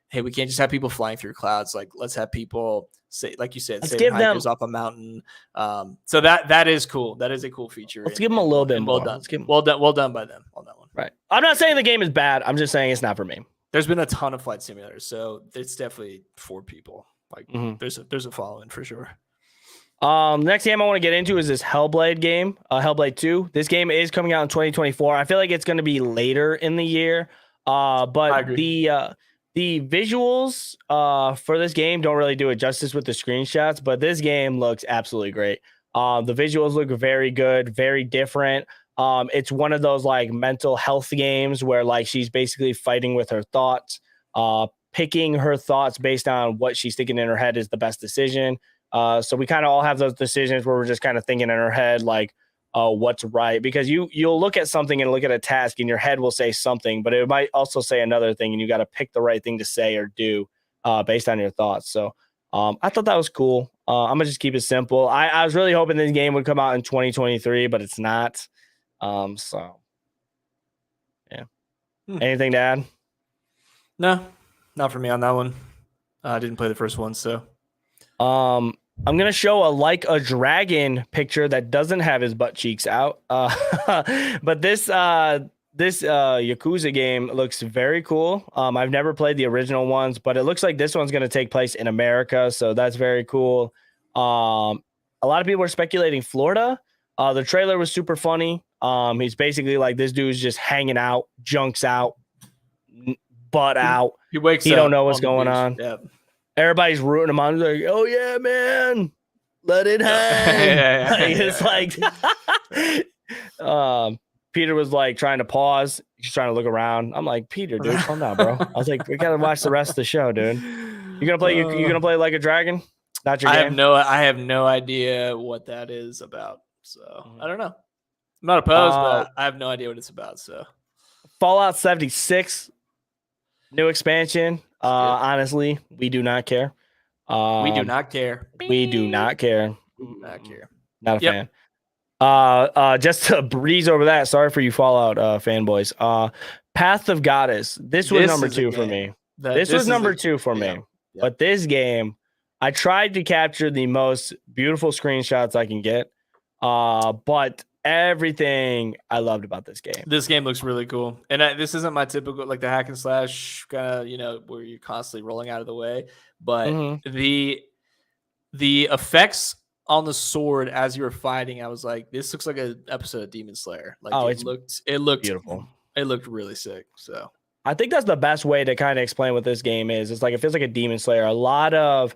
hey, we can't just have people flying through clouds. Like, let's have people say, like you said, let's saving give hikers them off a mountain. So that is cool. That is a cool feature. Let's give them a little bit more. Well done. Well done by them on that one. Right. I'm not saying the game is bad. I'm just saying it's not for me. There's been a ton of flight simulators, so it's definitely for people. Like there's a following for sure. Next game I want to get into is this Hellblade game, Hellblade 2. This game is coming out in 2024. I feel like it's going to be later in the year. But the visuals for this game don't really do it justice with the screenshots, but this game looks absolutely great. The visuals look very good, very different. It's one of those like mental health games where like she's basically fighting with her thoughts, picking her thoughts based on what she's thinking in her head is the best decision. So we kind of all have those decisions where we're just kind of thinking in our head, like, what's right, because you'll look at something and look at a task and your head will say something, but it might also say another thing. And you got to pick the right thing to say or do, based on your thoughts. So, I thought that was cool. I'm gonna just keep it simple. I was really hoping this game would come out in 2023, but it's not. So yeah. Anything to add? No, not for me on that one. I didn't play the first one, so. I'm gonna show a dragon picture that doesn't have his butt cheeks out. But this Yakuza game looks very cool. I've never played the original ones, but it looks like this one's gonna take place in America, so that's very cool. A lot of people are speculating Florida. The trailer was super funny. He's basically like this dude's just hanging out, junks out, butt out. He wakes up. He don't know what's going on. Yep. Everybody's rooting him on. He's like, oh, yeah, man. Let it hang. It's like Peter was like trying to pause. He's trying to look around. I'm like, Peter, dude, calm down, bro. I was like, we got to watch the rest of the show, dude. You gonna play Like a Dragon? Not your game? I have no idea what that is about. So I don't know. I'm not opposed, but I have no idea what it's about. So Fallout 76, new expansion. Honestly, we do not care. We do not care. We do not care. Not care. Not a fan. Just to breeze over that. Sorry for you Fallout fanboys. Path of Goddess. This was number 2 for me. This was number 2 for me. But this game, I tried to capture the most beautiful screenshots I can get. But everything I loved about this game. This game looks really cool. And this isn't my typical, like the hack and slash kind of, where you're constantly rolling out of the way. But the effects on the sword as you were fighting, I was like, this looks like an episode of Demon Slayer. Like it looked beautiful. It looked really sick. So I think that's the best way to kind of explain what this game is. It's like it feels like a Demon Slayer. A lot of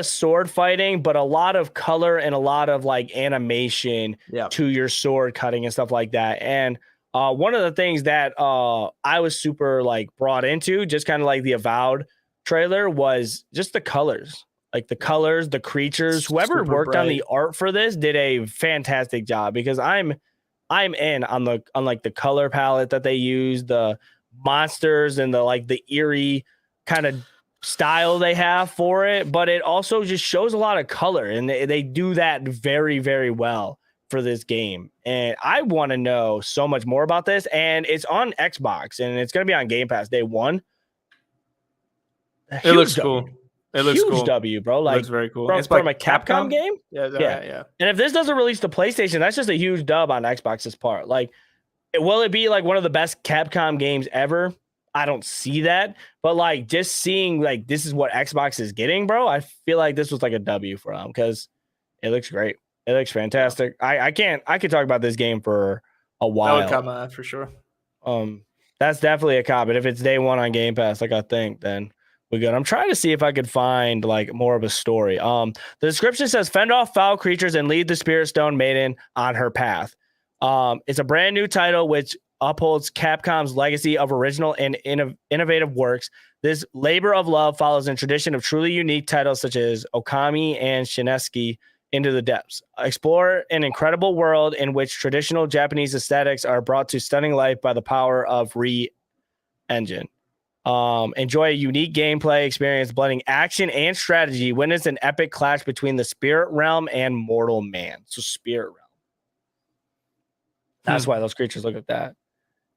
sword fighting, but a lot of color and a lot of like animation to your sword cutting and stuff like that. And one of the things that I was super like brought into, just kind of like the Avowed trailer, was just the colors. Like the colors, the creatures. Whoever worked on the art for this did a fantastic job, because I'm in on the color palette that they use, the monsters and the eerie kind of style they have for it, but it also just shows a lot of color, and they do that very, very well for this game. And I want to know so much more about this, and it's on Xbox and it's going to be on Game Pass day one. It looks cool. It looks huge cool. W, bro. Like, looks very cool. It's from a Capcom game. Yeah. Right? And if this doesn't release to PlayStation, that's just a huge dub on Xbox's part. Like, will it be like one of the best Capcom games ever? I don't see that, but like just seeing like this is what Xbox is getting, bro. I feel like this was like a W for them, because it looks great. It looks fantastic. I could talk about this game for a while. That would come for sure. That's definitely a cop. But if it's day one on Game Pass, like I think, then we're good. I'm trying to see if I could find like more of a story. The description says fend off foul creatures and lead the Spirit Stone Maiden on her path. It's a brand new title which upholds Capcom's legacy of original and innovative works. This labor of love follows in tradition of truly unique titles such as Okami and Shineseki into the depths. Explore an incredible world in which traditional Japanese aesthetics are brought to stunning life by the power of Re-Engine. Enjoy a unique gameplay experience blending action and strategy. Witness an epic clash between the spirit realm and mortal man. So spirit realm. That's why those creatures look like that.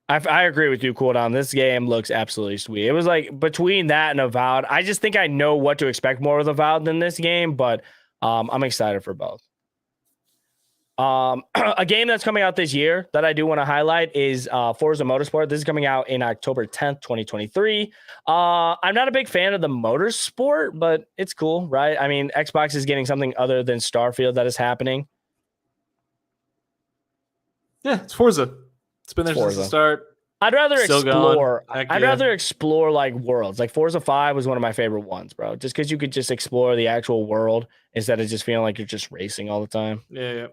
I agree with you, Cooldown. This game looks absolutely sweet. It was like between that and Avowed. I just think I know what to expect more with Avowed than this game, but I'm excited for both. A game that's coming out this year that I do want to highlight is Forza Motorsport. This is coming out in October 10th, 2023. I'm not a big fan of the motorsport, but it's cool, right? I mean, Xbox is getting something other than Starfield that is happening. Yeah, it's Forza. It's been there since the start. I'd rather explore. I'd rather explore like worlds. Like Forza 5 was one of my favorite ones, bro. Just because you could just explore the actual world instead of just feeling like you're just racing all the time. Yeah.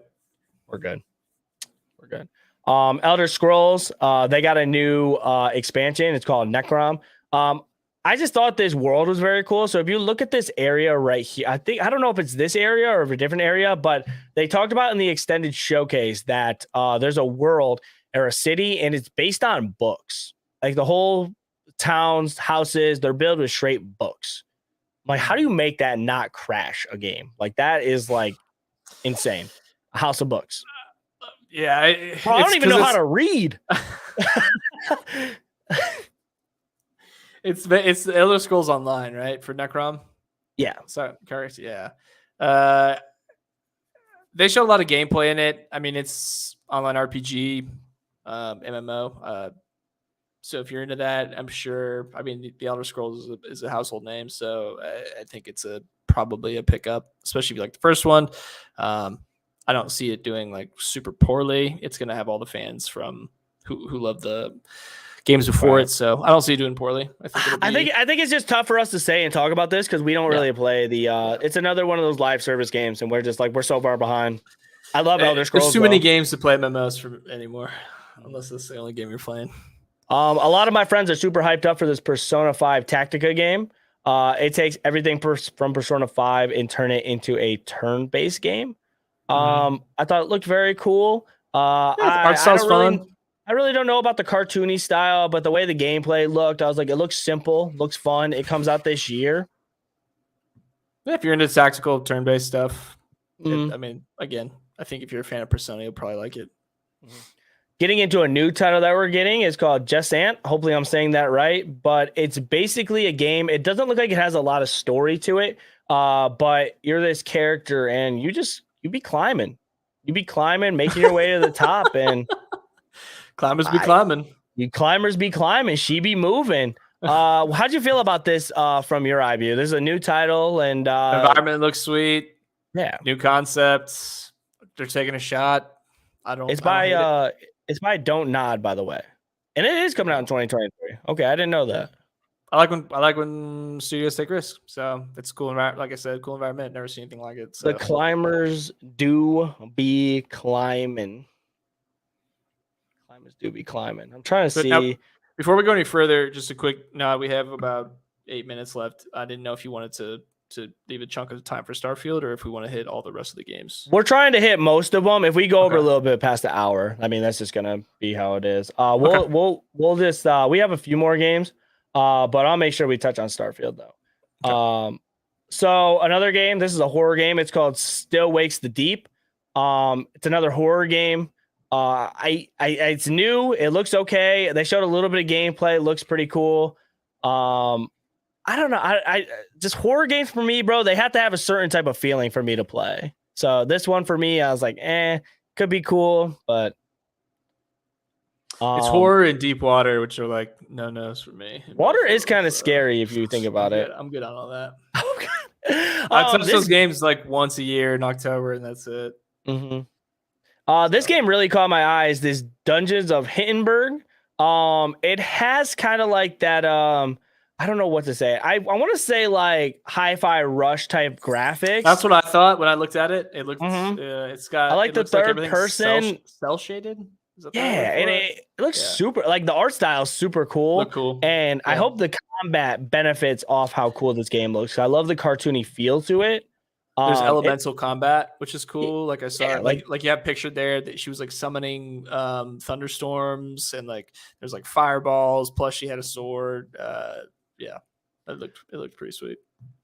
We're good. Elder Scrolls, they got a new expansion. It's called Necrom. I just thought this world was very cool. So if you look at this area right here, I don't know if it's this area or if a different area, but they talked about in the extended showcase that there's a world or a city and it's based on books. Like the whole towns, houses, they're built with straight books. Like, how do you make that not crash a game? Like, that is like insane. A house of books. Yeah. I don't even know how to read. It's Elder Scrolls Online, right? For Necrom? Yeah. Sorry, correct. Yeah. They show a lot of gameplay in it. I mean, it's online RPG, MMO. So if you're into that, I'm sure. I mean, the Elder Scrolls is a household name, so I think it's probably a pickup, especially if you like the first one. I don't see it doing like super poorly. It's going to have all the fans from who love the games before it, so I don't see it doing poorly. I think it's just tough for us to say and talk about this because we don't really play the. It's another one of those live service games, and we're so far behind. I love Elder Scrolls. There's too many games to play MMOs for anymore, unless this is the only game you're playing. A lot of my friends are super hyped up for this Persona 5 Tactica game. It takes everything from Persona 5 and turn it into a turn-based game. I thought it looked very cool. Art style's fun. I really don't know about the cartoony style, but the way the gameplay looked, I was like, it looks simple, looks fun. It comes out this year. Yeah, if you're into tactical turn-based stuff, I mean, again, I think if you're a fan of Persona, you'll probably like it. Getting into a new title that we're getting is called Just Ant. Hopefully I'm saying that right, but it's basically a game. It doesn't look like it has a lot of story to it, but you're this character and you be climbing. You be climbing, making your way to the top, and climbers be climbing. You climbers be climbing. She be moving. How'd you feel about this from your eye view? This is a new title, and environment looks sweet. Yeah, new concepts. They're taking a shot. It's by Don't Nod, by the way, and it is coming out in 2023. Okay, I didn't know that. I like when studios take risks. So it's cool. Like I said, cool environment. Never seen anything like it. So. The climbers do be climbing. Climbers do be climbing. I'm trying to see. Now, before we go any further, just a quick nod. We have about 8 minutes left. I didn't know if you wanted to leave a chunk of time for Starfield or if we want to hit all the rest of the games. We're trying to hit most of them. If we go over a little bit past the hour, I mean, that's just going to be how it is. We'll just, we have a few more games, but I'll make sure we touch on Starfield though. Okay. So another game, this is a horror game. It's called Still Wakes the Deep. It's another horror game. It's new. It looks okay. They showed a little bit of gameplay. It looks pretty cool. I don't know. I just horror games for me, bro. They have to have a certain type of feeling for me to play. So this one for me, I was like, could be cool, but it's horror and deep water, which are like no-nos for me. Water is kind of scary if you think about it. I'm good on all that. I touch those games like once a year in October, and that's it. This game really caught my eyes. This Dungeons of Hindenburg. It has kind of like that. I don't know what to say. I want to say like Hi-Fi Rush type graphics. That's what I thought when I looked at it. It looked. It's got. I like the third person cell shaded. And it looks super. Like the art style is super cool. Look cool. And I hope the combat benefits off how cool this game looks. I love the cartoony feel to it. There's elemental combat, which is cool. Like I saw, like you have pictured there that she was like summoning thunderstorms and like there's like fireballs. Plus she had a sword. Yeah, it looked pretty sweet.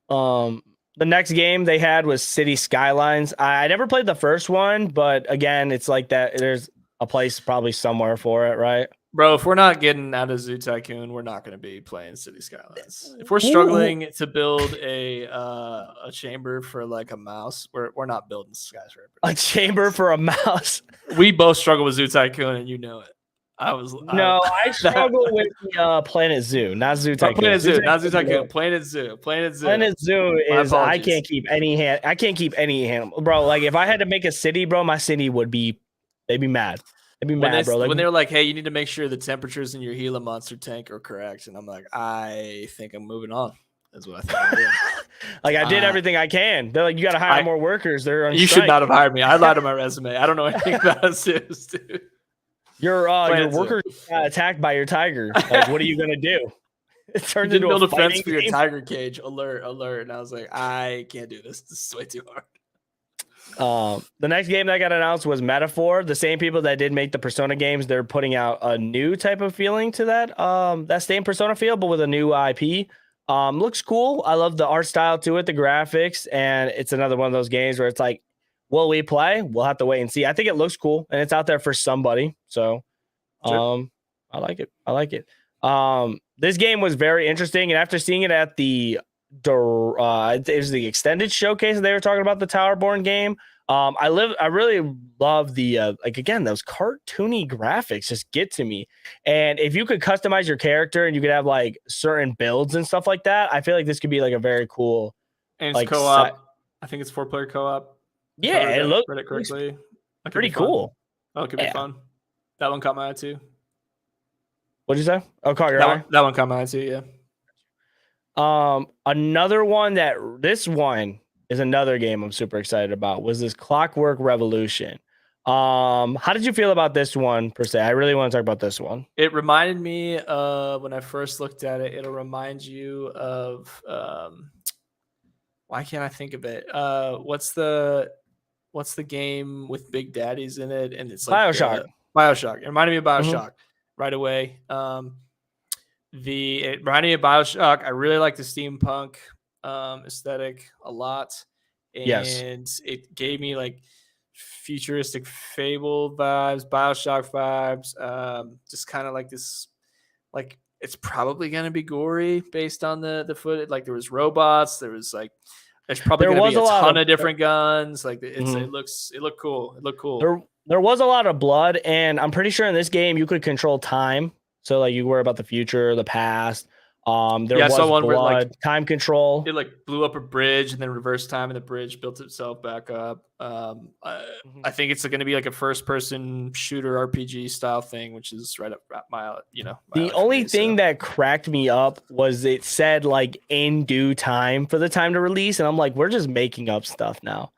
The next game they had was City Skylines. I never played the first one, but again, it's like that. There's a place probably somewhere for it, right? Bro, if we're not getting out of Zoo Tycoon, we're not going to be playing City Skylines. If we're struggling to build a chamber for like a mouse, we're not building skyscraper. A chamber for a mouse. We both struggle with Zoo Tycoon, and you know it. I struggle with the Planet Zoo, not Zoo Tycoon. Planet Zoo, not Zoo Tycoon. Planet Zoo. Planet Zoo is I can't keep any animal, bro. Like if I had to make a city, bro, my city would be they'd be mad. They'd be mad, bro. Like, when they're like, hey, you need to make sure the temperatures in your Gila monster tank are correct, and I'm like, I think I'm moving on. That's what I think I'm doing. Like I did everything I can. They're like, you got to hire more workers. They're on you strike. should not have hired me. I lied on my resume. I don't know anything about Zoos, dude. Your workers got attacked by your tiger. Like, what are you gonna do? It turned into build a fence for game. Your tiger cage. Alert! And I was like, I can't do this. This is way too hard. The next game that got announced was Metaphor. The same people that did make the Persona games, they're putting out a new type of feeling to that same Persona feel, but with a new IP. Looks cool. I love the art style to it, the graphics, and it's another one of those games where it's like, will we play? We'll have to wait and see. I think it looks cool, and it's out there for somebody. So, sure. I like it. This game was very interesting, and after seeing it at it was the extended showcase, they were talking about the Towerborn game. I really love the again, those cartoony graphics just get to me. And if you could customize your character and you could have like certain builds and stuff like that, I feel like this could be like a very cool. And it's co-op. I think it's 4-player co-op. Yeah, it looks correctly. Pretty cool. Oh, it could be fun. That one caught my eye too. What'd you say? Oh, caught your eye? That one caught my eye too, yeah. Another one this one is another game I'm super excited about was this Clockwork Revolution. How did you feel about this one per se? I really want to talk about this one. It reminded me of when I first looked at it. It'll remind you of why can't I think of it? What's the game with Big Daddies in it? And it's like BioShock. It reminded me of BioShock right away. It reminded me of BioShock. I really like the steampunk aesthetic a lot. And it gave me like futuristic Fable vibes, BioShock vibes, just kind of like this, like it's probably going to be gory based on the footage. Like there was robots, there's probably going to be a ton of different guns. Like it looked cool. It looked cool. There was a lot of blood, and I'm pretty sure in this game you could control time. So like you worry about the future, the past. There was blood, where, like, time control. It like blew up a bridge and then reversed time, and the bridge built itself back up. I think it's going to be like a first-person shooter RPG style thing, which is right up my the only thing that cracked me up was it said like in due time for the time to release, and I'm like, we're just making up stuff now.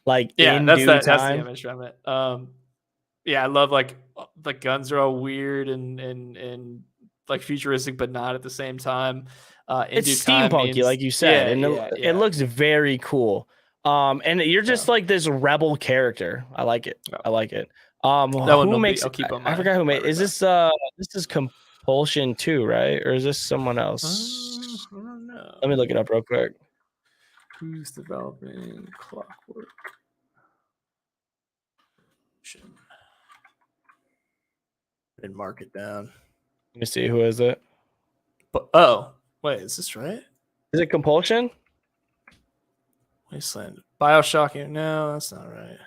Like that's the image from it. I love like the guns are all weird and like futuristic, but not at the same time. It's steampunky, like you said, it looks very cool. And you're just like this rebel character. I like it. I like it. Who makes? I forgot who made. Is this is Compulsion 2, right? Or is this someone else? I don't know. Let me look it up real quick. Who's developing Clockwork? And mark it down. Let me see, who is it? Wait, is this right? Is it Compulsion? Wasteland. BioShock. No, that's not right.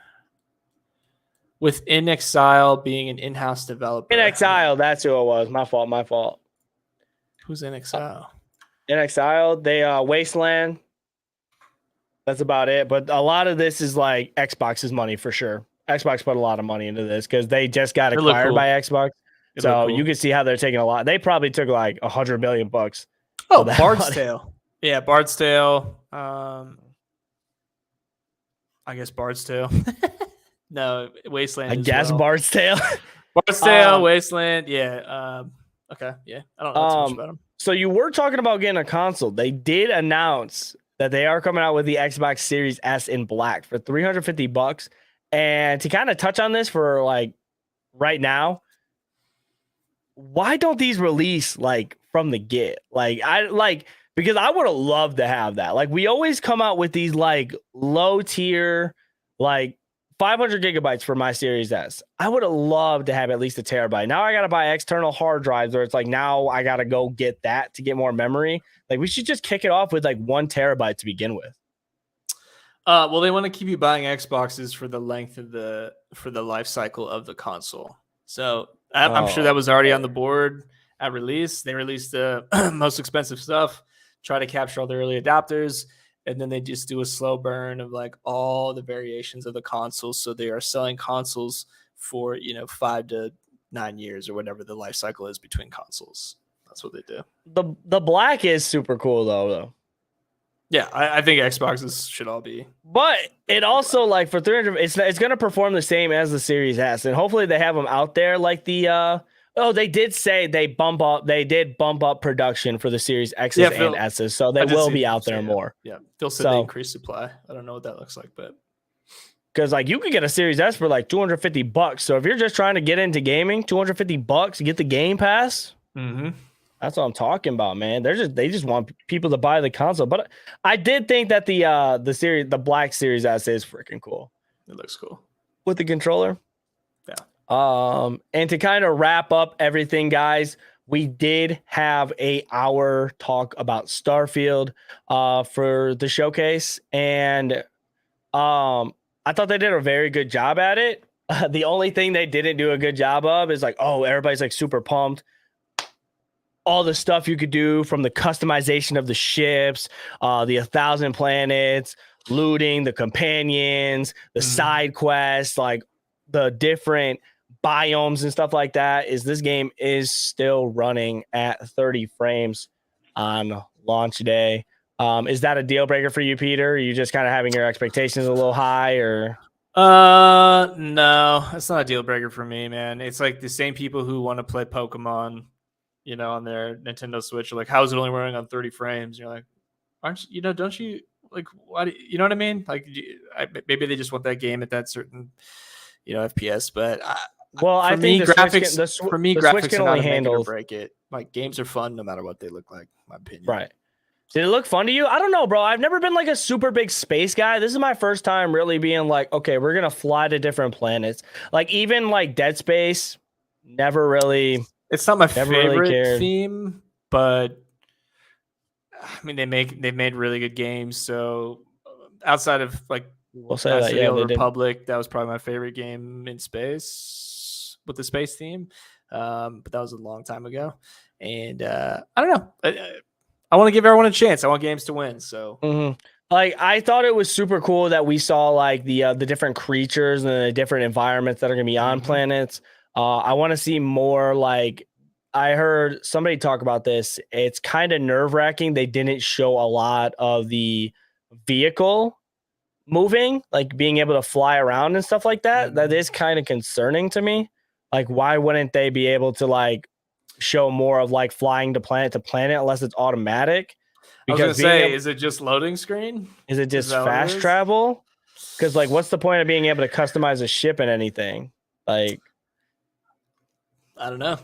With inXile being an in-house developer. inXile, that's who it was. My fault. Who's inXile? inXile, they Wasteland. That's about it. But a lot of this is like Xbox's money for sure. Xbox put a lot of money into this because they just got acquired by Xbox. So you can see how they're taking a lot. They probably took like $100 million. Oh, Bard's Tale. Yeah, Bard's Tale. I guess Bard's Tale. No, Wasteland. I guess Bard's Tale. Bard's Tale, Wasteland. Yeah. Okay. Yeah. I don't know too much about them. So you were talking about getting a console. They did announce that they are coming out with the Xbox Series S in black for $350. And to kind of touch on this for like right now, why don't these release like from the get? Because I would have loved to have that. Like we always come out with these like low tier, like 500 gigabytes for my Series S. I would have loved to have at least a terabyte. Now I got to buy external hard drives, or it's like now I got to go get that to get more memory. Like we should just kick it off with like 1 terabyte to begin with. Well, they want to keep you buying Xboxes for the length of the life cycle of the console. So I'm sure that was already on the board at release. They released the most expensive stuff, try to capture all the early adopters, and then they just do a slow burn of like all the variations of the consoles. So they are selling consoles for 5 to 9 years or whatever the life cycle is between consoles. That's what they do. The black is super cool though. Yeah, I think Xboxes should all be. But it also, like, for 300, it's going to perform the same as the Series S. And hopefully they have them out there like the they did say they did bump up production for the Series X's and S's. So they will be out there more. Yeah. Phil said they increased supply. I don't know what that looks like, but because like you could get a Series S for like $250. So if you're just trying to get into gaming, $250 to get the Game Pass. Mm-hmm. That's what I'm talking about, man. They just want people to buy the console. But I did think that the black Series S is freaking cool. It looks cool with the controller. Yeah. And to kind of wrap up everything, guys, we did have an hour talk about Starfield for the showcase, and I thought they did a very good job at it. The only thing they didn't do a good job of is like, everybody's like super pumped. All the stuff you could do, from the customization of the ships, the 1,000 planets, looting, the companions, the side quests, like the different biomes and stuff like that, is this game is still running at 30 frames on launch day. Is that a deal breaker for you, Peter? Are you just kind of having your expectations a little high, or? No, it's not a deal breaker for me, man. It's like the same people who want to play Pokemon, on their Nintendo Switch are like, how is it only running on 30 frames? You're like, don't you like, why do you know what I mean? Like, maybe they just want that game at that certain, FPS, but I think graphics, graphics Switch can only handle or break it. Like, games are fun no matter what they look like, in my opinion. Right. Did it look fun to you? I don't know, bro. I've never been like a super big space guy. This is my first time really being like, okay, we're going to fly to different planets. Like, even like Dead Space, never really. It's not my favorite theme, but I mean, they've made really good games. So outside of like, we'll say that, yeah, Republic, that was probably my favorite game in space with the space theme. But that was a long time ago, and I don't know. I want to give everyone a chance. I want games to win. So. Like, I thought it was super cool that we saw like the different creatures and the different environments that are going to be on planets. I want to see more. Like, I heard somebody talk about this. It's kind of nerve-wracking. They didn't show a lot of the vehicle moving, like being able to fly around and stuff like that. That is kind of concerning to me. Like, why wouldn't they be able to like show more of like flying to planet unless it's automatic? Because I was gonna say, is it just loading screen? Is it just fast travel? Because like, what's the point of being able to customize a ship and anything? Like, I don't know.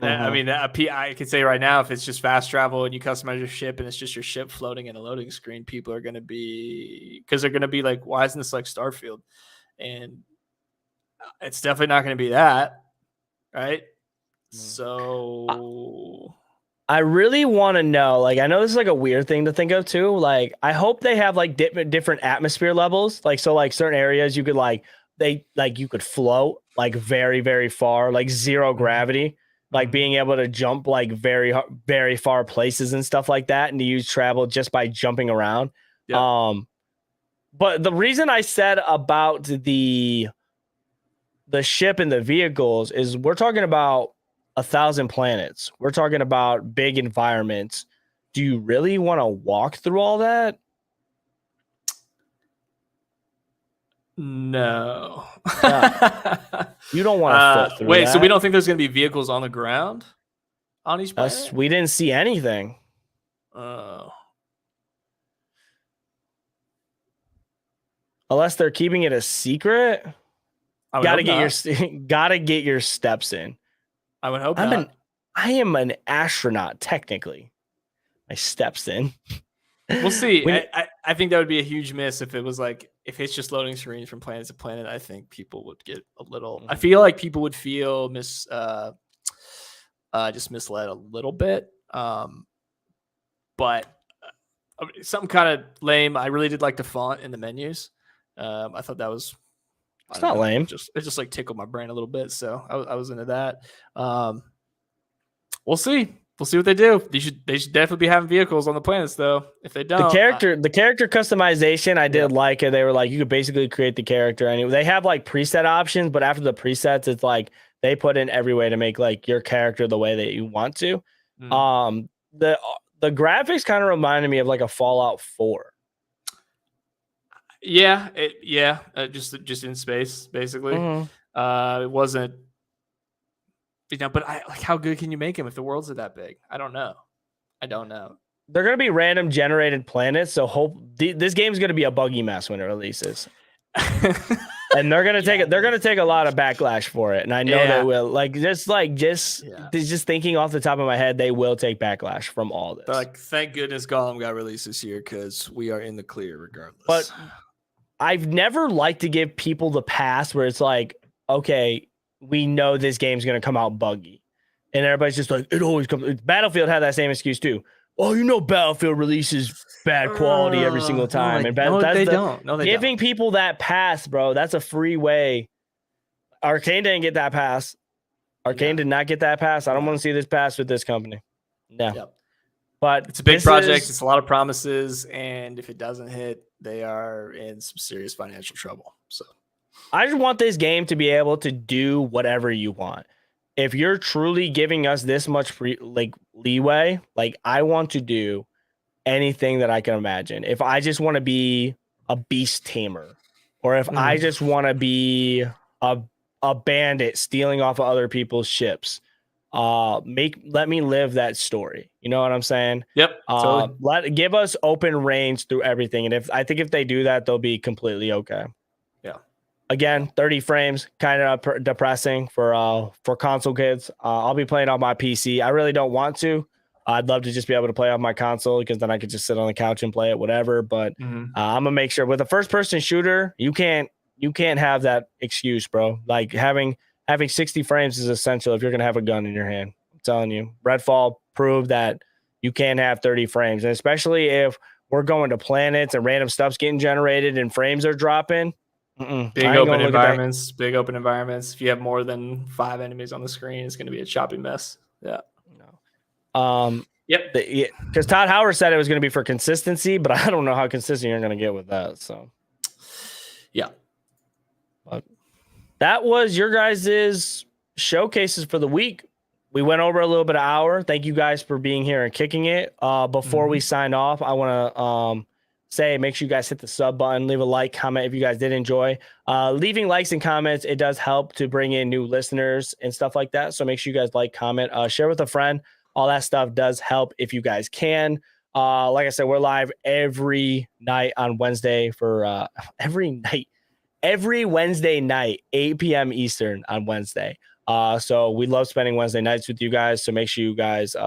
I mean, I could say right now, if it's just fast travel and you customize your ship and it's just your ship floating in a loading screen, people are going to be, because they're going to be like, why isn't this like Starfield? And it's definitely not going to be that, right? So I really want to know, like, I know this is like a weird thing to think of too. Like, I hope they have like different atmosphere levels. Like, so like certain areas you could you could float like very, very far, like zero gravity, like being able to jump like very, very far places and stuff like that, and to use travel just by jumping around. Yep. But the reason I said about the ship and the vehicles is we're talking about 1,000 planets. We're talking about big environments. Do you really want to walk through all that? No. You don't want to foot through wait, that. So we don't think there's going to be vehicles on the ground on each planet? We didn't see anything. Unless they're keeping it a secret. Gotta get your steps in. I would hope not. I am an astronaut, technically. My steps in. We'll see. I think that would be a huge miss if it was like if it's just loading screens from planet to planet, I think people would get a little. I feel like people would feel just misled a little bit. But something kind of lame. I really did like the font in the menus. I thought that was. It's not lame. It just like tickled my brain a little bit, so I was into that. We'll see. We'll see what they do. They should definitely be having vehicles on the planets, though. If they don't, the character customization, I did like it. They were like, you could basically create the character, and they have like preset options. But after the presets, it's like they put in every way to make like your character the way that you want to. The graphics kind of reminded me of like a Fallout 4. Yeah, just in space, basically. It wasn't. But how good can you make them if the worlds are that big? I don't know. They're going to be random generated planets, so this game's going to be a buggy mess when it releases. And they're going to take a lot of backlash for it, and I know they will. Just thinking off the top of my head, they will take backlash from all this. Like, thank goodness Gollum got released this year because we are in the clear regardless. But I've never liked to give people the pass where it's like, okay, we know this game's going to come out buggy. And everybody's just like, it always comes. Battlefield had that same excuse too. Oh, Battlefield releases bad quality every single time. They don't. Giving people that pass, bro, that's a free way. Arcane didn't get that pass. Arcane did not get that pass. I don't want to see this pass with this company. No. Yep. But it's a big project. It's a lot of promises. And if it doesn't hit, they are in some serious financial trouble. So I just want this game to be able to do whatever you want. If you're truly giving us this much leeway, like I want to do anything that I can imagine. If I just want to be a beast tamer, or if I just want to be a bandit stealing off of other people's ships, let me live that story. You know what I'm saying? Yep. Totally. Give us open range through everything, and I think if they do that, they'll be completely okay. Yeah. Again, 30 frames, kind of depressing for console kids. I'll be playing on my PC. I really don't want to. I'd love to just be able to play on my console because then I could just sit on the couch and play it, whatever. But I'm gonna make sure with a first-person shooter, you can't have that excuse, bro. Like having 60 frames is essential if you're gonna have a gun in your hand. I'm telling you, Redfall proved that you can't have 30 frames, and especially if we're going to planets and random stuff's getting generated and frames are dropping. Big open environments. If you have more than 5 enemies on the screen, it's going to be a choppy mess. Yeah. No. Yep. Because Todd Howard said it was going to be for consistency, but I don't know how consistent you're going to get with that. So, yeah. But that was your guys' showcases for the week. We went over a little bit of hour. Thank you guys for being here and kicking it. Before we sign off, I want to say make sure you guys hit the sub button, leave a like, comment if you guys did enjoy. Leaving likes and comments, it does help to bring in new listeners and stuff like that. So make sure you guys like, comment, share with a friend. All that stuff does help if you guys can. Like I said, we're live every night on Wednesday for every Wednesday night, 8 p.m. Eastern on Wednesday. So we love spending Wednesday nights with you guys. So make sure you guys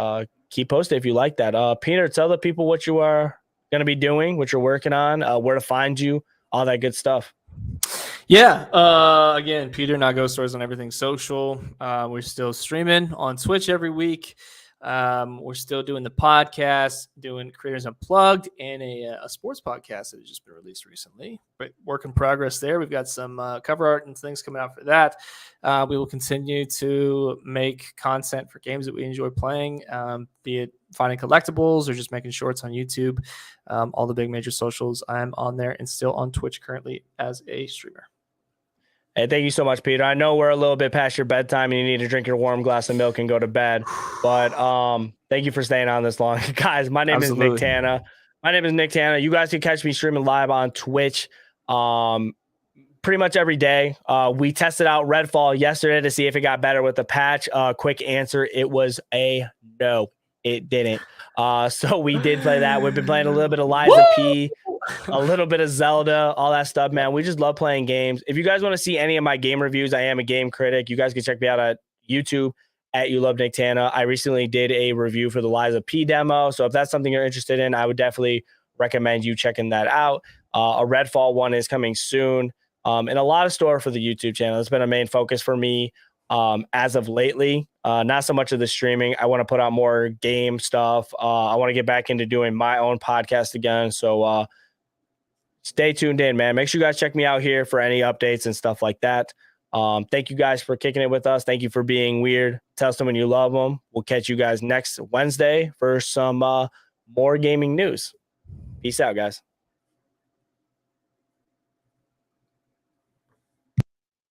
keep posted if you like that. Peter, tell the people what you are going to be doing, what you're working on, where to find you, all that good stuff. Yeah. Again, Peter, not Ghost Stories on everything social. We're still streaming on Twitch every week. We're still doing the podcast, doing Creators Unplugged, and a sports podcast that has just been released recently. But work in progress there. We've got some cover art and things coming out for that. We will continue to make content for games that we enjoy playing, be it finding collectibles or just making shorts on YouTube. All the big major socials. I'm on there and still on Twitch currently as a streamer. Hey, thank you so much, Peter. I know we're a little bit past your bedtime and you need to drink your warm glass of milk and go to bed, but thank you for staying on this long. Guys, my name is Nicktana. You guys can catch me streaming live on Twitch pretty much every day. We tested out Redfall yesterday to see if it got better with the patch. Quick answer, it was a no. It didn't. So we did play that. We've been playing a little bit of Liza P, a little bit of Zelda, all that stuff, man. We just love playing games. If you guys want to see any of my game reviews, I am a game critic. You guys can check me out at YouTube at You Love Nicktana. I recently did a review for the Liza P demo. So if that's something you're interested in, I would definitely recommend you checking that out. A Redfall one is coming soon. And a lot of store for the YouTube channel. It's been a main focus for me as of lately. Not so much of the streaming. I want to put out more game stuff. I want to get back into doing my own podcast again. So stay tuned in, man. Make sure you guys check me out here for any updates and stuff like that. Thank you guys for kicking it with us. Thank you for being weird. Tell someone you love them. We'll catch you guys next Wednesday for some more gaming news. Peace out, guys.